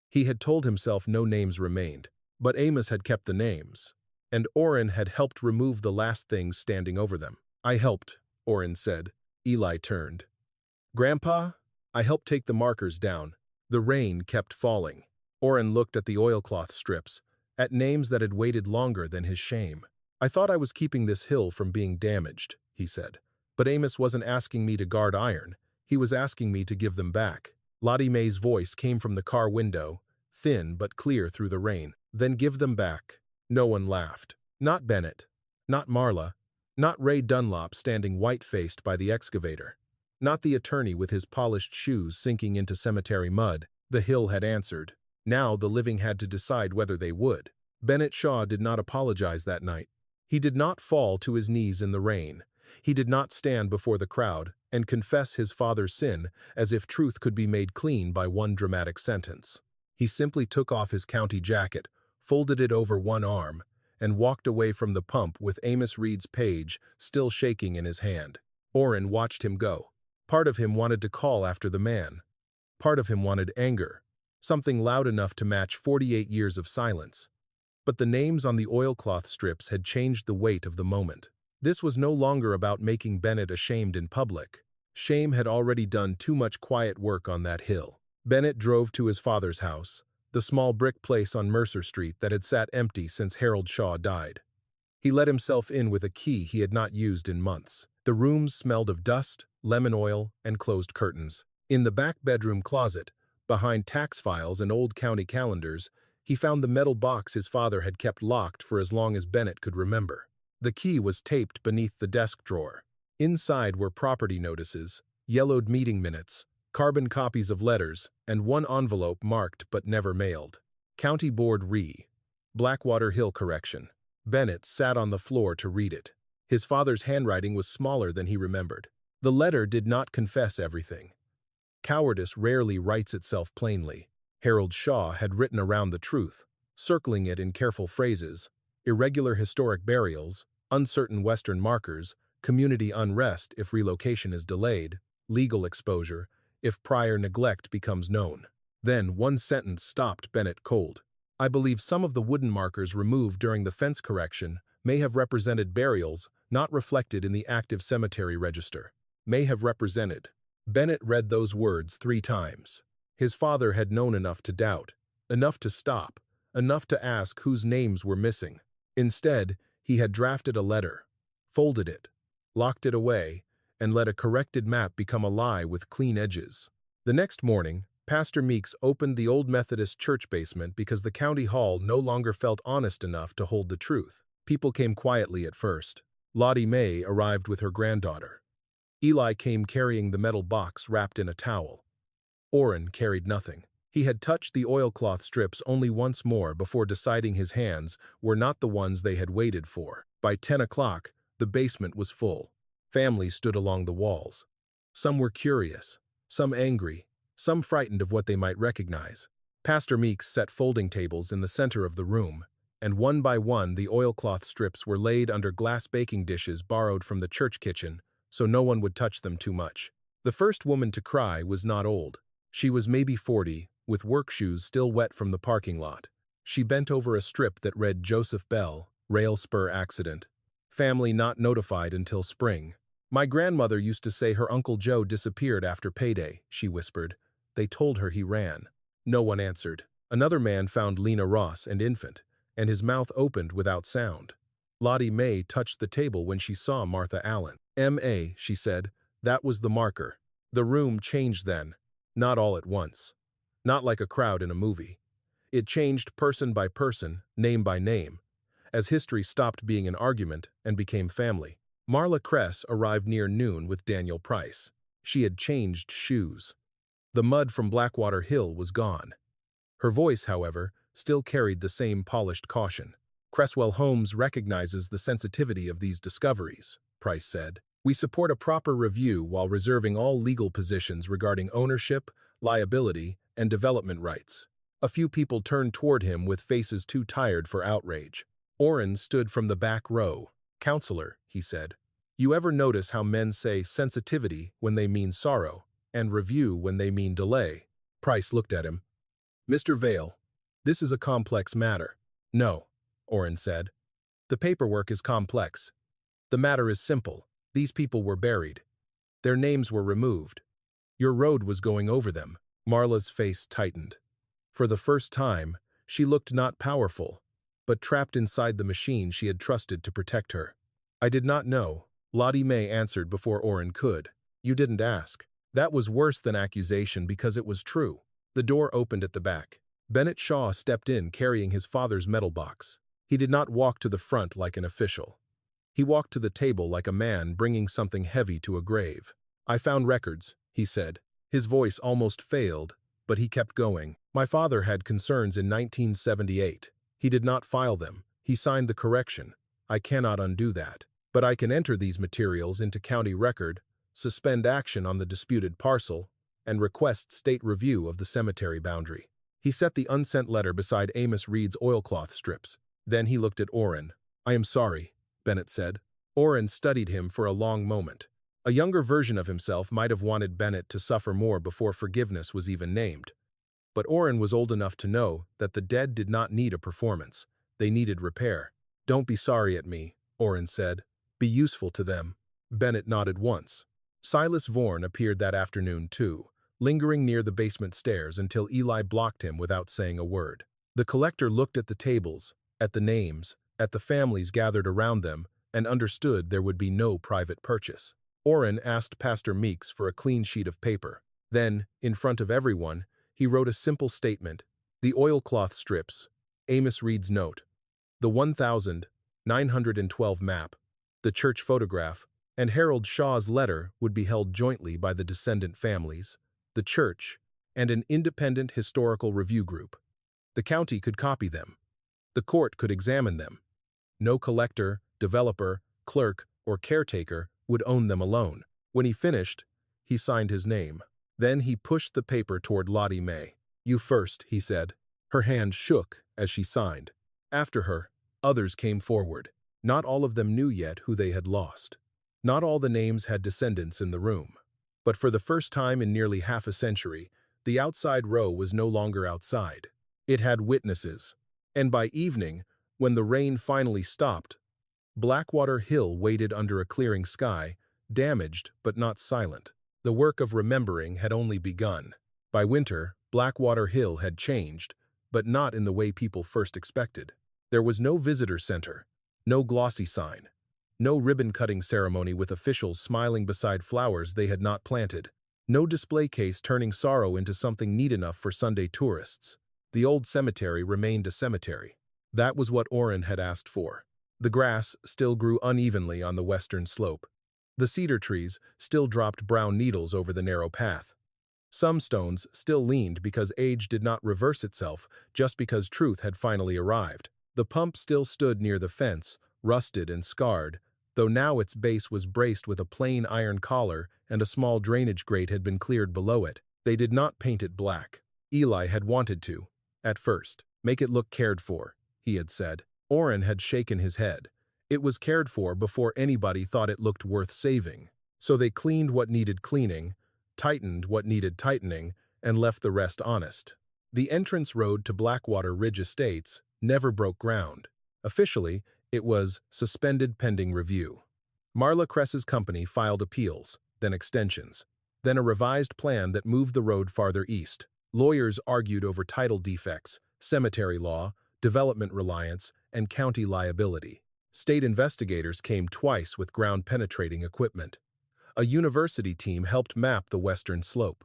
Speaker 1: He had told himself no names remained, but Amos had kept the names, and Orrin had helped remove the last things standing over them. I helped, Orrin said. Eli turned. Grandpa? I helped take the markers down. The rain kept falling. Orrin looked at the oilcloth strips, at names that had waited longer than his shame. I thought I was keeping this hill from being damaged, he said. But Amos wasn't asking me to guard iron. He was asking me to give them back. Lottie Mae's voice came from the car window, thin but clear through the rain. Then give them back. No one laughed. Not Bennett. Not Marla. Not Ray Dunlop standing white-faced by the excavator. Not the attorney with his polished shoes sinking into cemetery mud. The hill had answered. Now the living had to decide whether they would. Bennett Shaw did not apologize that night. He did not fall to his knees in the rain. He did not stand before the crowd and confess his father's sin as if truth could be made clean by one dramatic sentence. He simply took off his county jacket, folded it over one arm, and walked away from the pump with Amos Reed's page still shaking in his hand. Orrin watched him go. Part of him wanted to call after the man. Part of him wanted anger, something loud enough to match 48 years of silence. But the names on the oilcloth strips had changed the weight of the moment. This was no longer about making Bennett ashamed in public. Shame had already done too much quiet work on that hill. Bennett drove to his father's house, the small brick place on Mercer Street that had sat empty since Harold Shaw died. He let himself in with a key he had not used in months. The rooms smelled of dust, lemon oil, and closed curtains. In the back bedroom closet, behind tax files and old county calendars, he found the metal box his father had kept locked for as long as Bennett could remember. The key was taped beneath the desk drawer. Inside were property notices, yellowed meeting minutes, carbon copies of letters, and one envelope marked but never mailed. County Board Re. Blackwater Hill Correction. Bennett sat on the floor to read it. His father's handwriting was smaller than he remembered. The letter did not confess everything. Cowardice rarely writes itself plainly. Harold Shaw had written around the truth, circling it in careful phrases: irregular historic burials, uncertain Western markers, community unrest if relocation is delayed, legal exposure if prior neglect becomes known. Then one sentence stopped Bennett cold. I believe some of the wooden markers removed during the fence correction may have represented burials not reflected in the active cemetery register. May have represented. Bennett read those words 3 times. His father had known enough to doubt, enough to stop, enough to ask whose names were missing. Instead, he had drafted a letter, folded it, locked it away, and let a corrected map become a lie with clean edges. The next morning, Pastor Meeks opened the old Methodist church basement because the county hall no longer felt honest enough to hold the truth. People came quietly at first. Lottie Mae arrived with her granddaughter. Eli came carrying the metal box wrapped in a towel. Orrin carried nothing. He had touched the oilcloth strips only once more before deciding his hands were not the ones they had waited for. By 10 o'clock, the basement was full. Families stood along the walls. Some were curious, some angry, some frightened of what they might recognize. Pastor Meeks set folding tables in the center of the room, and one by one the oilcloth strips were laid under glass baking dishes borrowed from the church kitchen, so no one would touch them too much. The first woman to cry was not old. She was maybe 40, with work shoes still wet from the parking lot. She bent over a strip that read Joseph Bell, rail spur accident. Family not notified until spring. My grandmother used to say her Uncle Joe disappeared after payday, she whispered. They told her he ran. No one answered. Another man found Lena Ross and infant, and his mouth opened without sound. Lottie Mae touched the table when she saw Martha Allen. M.A., she said. That was the marker. The room changed then. Not all at once. Not like a crowd in a movie. It changed person by person, name by name, as history stopped being an argument and became family. Marla Kress arrived near noon with Daniel Price. She had changed shoes. The mud from Blackwater Hill was gone. Her voice, however, still carried the same polished caution. Cresswell Holmes recognizes the sensitivity of these discoveries, Price said. We support a proper review while reserving all legal positions regarding ownership, liability, and development rights. A few people turned toward him with faces too tired for outrage. Orrin stood from the back row. Counselor, he said, you ever notice how men say sensitivity when they mean sorrow, and review when they mean delay? Price looked at him. Mr. Vale, this is a complex matter. No, Orrin said. The paperwork is complex. The matter is simple. These people were buried. Their names were removed. Your road was going over them. Marla's face tightened. For the first time, she looked not powerful, but trapped inside the machine she had trusted to protect her. I did not know, Lottie Mae answered before Orrin could. You didn't ask. That was worse than accusation because it was true. The door opened at the back. Bennett Shaw stepped in carrying his father's metal box. He did not walk to the front like an official. He walked to the table like a man bringing something heavy to a grave. I found records, he said. His voice almost failed, but he kept going. My father had concerns in 1978. He did not file them. He signed the correction. I cannot undo that. But I can enter these materials into county record, suspend action on the disputed parcel, and request state review of the cemetery boundary. He set the unsent letter beside Amos Reed's oilcloth strips. Then he looked at Orrin. I am sorry, Bennett said. Orrin studied him for a long moment. A younger version of himself might have wanted Bennett to suffer more before forgiveness was even named. But Orrin was old enough to know that the dead did not need a performance. They needed repair. Don't be sorry at me, Orrin said. Be useful to them. Bennett nodded once. Silas Vaughan appeared that afternoon too, lingering near the basement stairs until Eli blocked him without saying a word. The collector looked at the tables, at the names, at the families gathered around them, and understood there would be no private purchase. Orrin asked Pastor Meeks for a clean sheet of paper. Then, in front of everyone, he wrote a simple statement. The oilcloth strips, Amos Reed's note, the 1,912 map, the church photograph, and Harold Shaw's letter would be held jointly by the descendant families, the church, and an independent historical review group. The county could copy them. The court could examine them. No collector, developer, clerk, or caretaker would own them alone. When he finished, he signed his name. Then he pushed the paper toward Lottie Mae. You first, he said. Her hand shook as she signed. After her, others came forward. Not all of them knew yet who they had lost. Not all the names had descendants in the room. But for the first time in nearly half a century, the outside row was no longer outside. It had witnesses. And by evening, when the rain finally stopped, Blackwater Hill waited under a clearing sky, damaged but not silent. The work of remembering had only begun. By winter, Blackwater Hill had changed, but not in the way people first expected. There was no visitor center, no glossy sign, no ribbon-cutting ceremony with officials smiling beside flowers they had not planted, no display case turning sorrow into something neat enough for Sunday tourists. The old cemetery remained a cemetery. That was what Orrin had asked for. The grass still grew unevenly on the western slope. The cedar trees still dropped brown needles over the narrow path. Some stones still leaned because age did not reverse itself just because truth had finally arrived. The pump still stood near the fence, rusted and scarred, though now its base was braced with a plain iron collar and a small drainage grate had been cleared below it. They did not paint it black. Eli had wanted to, at first, make it look cared for, he had said. Orrin had shaken his head. It was cared for before anybody thought it looked worth saving. So they cleaned what needed cleaning, tightened what needed tightening, and left the rest honest. The entrance road to Blackwater Ridge Estates never broke ground. Officially, it was suspended pending review. Marla Cress's company filed appeals, then extensions, then a revised plan that moved the road farther east. Lawyers argued over title defects, cemetery law, development reliance, and county liability. State investigators came twice with ground-penetrating equipment. A university team helped map the western slope.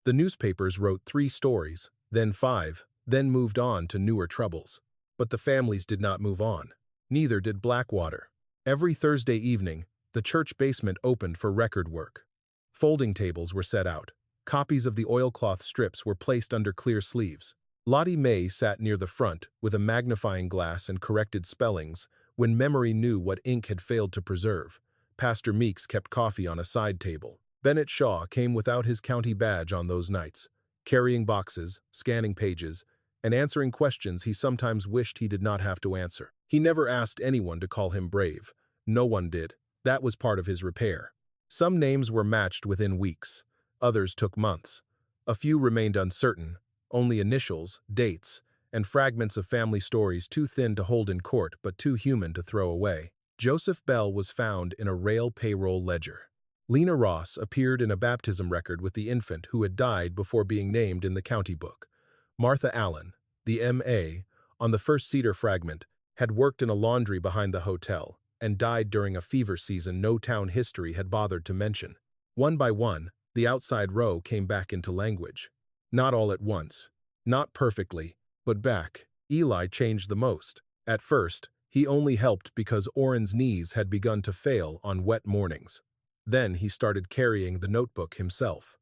Speaker 1: The newspapers wrote 3 stories, then 5, then moved on to newer troubles. But the families did not move on. Neither did Blackwater. Every Thursday evening, the church basement opened for record work. Folding tables were set out. Copies of the oilcloth strips were placed under clear sleeves. Lottie May sat near the front with a magnifying glass and corrected spellings when memory knew what ink had failed to preserve. Pastor Meeks kept coffee on a side table. Bennett Shaw came without his county badge on those nights, carrying boxes, scanning pages, and answering questions he sometimes wished he did not have to answer. He never asked anyone to call him brave. No one did. That was part of his repair. Some names were matched within weeks. Others took months. A few remained uncertain, only initials, dates, and fragments of family stories too thin to hold in court but too human to throw away. Joseph Bell was found in a rail payroll ledger. Lena Ross appeared in a baptism record with the infant who had died before being named in the county book. Martha Allen, the M.A., on the first Cedar fragment, had worked in a laundry behind the hotel and died during a fever season no town history had bothered to mention. One by one, the outside row came back into language. Not all at once. Not perfectly, but back. Eli changed the most. At first, he only helped because Orrin's knees had begun to fail on wet mornings. Then he started carrying the notebook himself.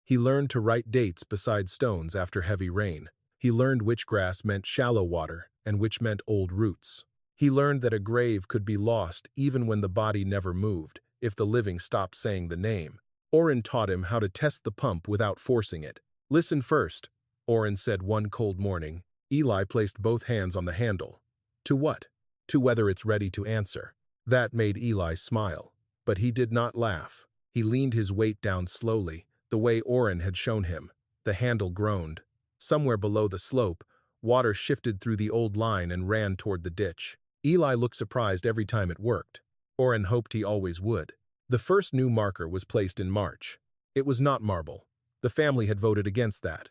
Speaker 1: He learned to write dates beside stones after heavy rain. He learned which grass meant shallow water and which meant old roots. He learned that a grave could be lost even when the body never moved, if the living stopped saying the name. Orrin taught him how to test the pump without forcing it. "Listen first," Orrin said one cold morning. Eli placed both hands on the handle. "To what?" "To whether it's ready to answer." That made Eli smile. But he did not laugh. He leaned his weight down slowly, the way Orrin had shown him. The handle groaned. Somewhere below the slope, water shifted through the old line and ran toward the ditch. Eli looked surprised every time it worked. Orrin hoped he always would. The first new marker was placed in March. It was not marble. The family had voted against that.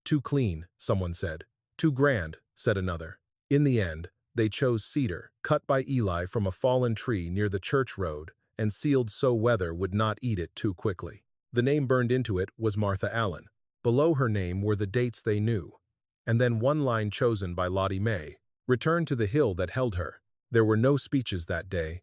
Speaker 1: "Too clean," someone said. "Too grand," said another. In the end, they chose cedar, cut by Eli from a fallen tree near the church road, and sealed so weather would not eat it too quickly. The name burned into it was Martha Allen. Below her name were the dates they knew. And then one line chosen by Lottie May. Return to the hill that held her. There were no speeches that day.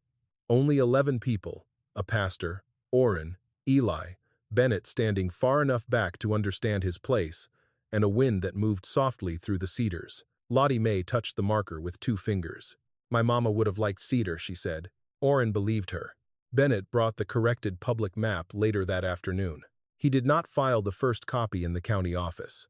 Speaker 1: Only 11 people, a pastor, Orrin, Eli, Bennett standing far enough back to understand his place, and a wind that moved softly through the cedars. Lottie May touched the marker with 2 fingers. "My mama would have liked cedar," she said. Orrin believed her. Bennett brought the corrected public map later that afternoon. He did not file the first copy in the county office.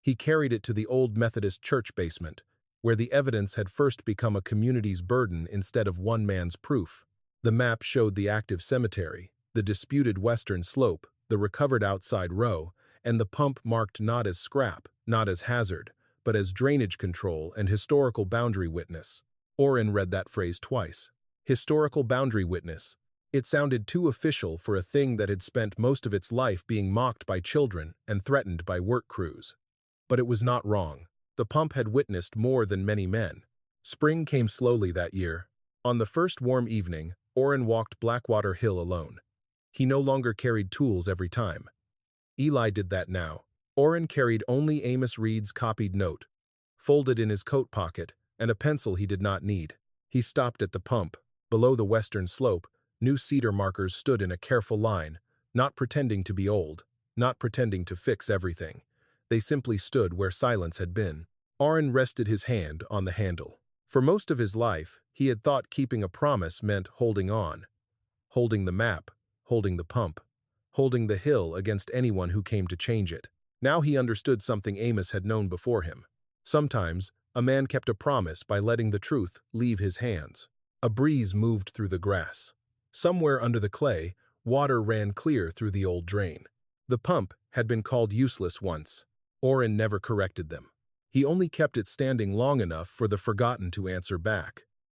Speaker 1: He carried it to the old Methodist church basement, where the evidence had first become a community's burden instead of one man's proof. The map showed the active cemetery, the disputed western slope, the recovered outside row, and the pump marked not as scrap, not as hazard, but as drainage control and historical boundary witness. Orrin read that phrase twice. Historical boundary witness. It sounded too official for a thing that had spent most of its life being mocked by children and threatened by work crews. But it was not wrong. The pump had witnessed more than many men. Spring came slowly that year. On the first warm evening, Orrin walked Blackwater Hill alone. He no longer carried tools every time. Eli did that now. Orrin carried only Amos Reed's copied note, folded in his coat pocket, and a pencil he did not need. He stopped at the pump. Below the western slope, new cedar markers stood in a careful line, not pretending to be old, not pretending to fix everything. They simply stood where silence had been. Orrin rested his hand on the handle. For most of his life, he had thought keeping a promise meant holding on. Holding the map, holding the pump, holding the hill against anyone who came to change it. Now he understood something Amos had known before him. Sometimes, a man kept a promise by letting the truth leave his hands. A breeze moved through the grass. Somewhere under the clay, water ran clear through the old drain. The pump had been called useless once. Oren never corrected them. He only kept it standing long enough for the forgotten to answer back.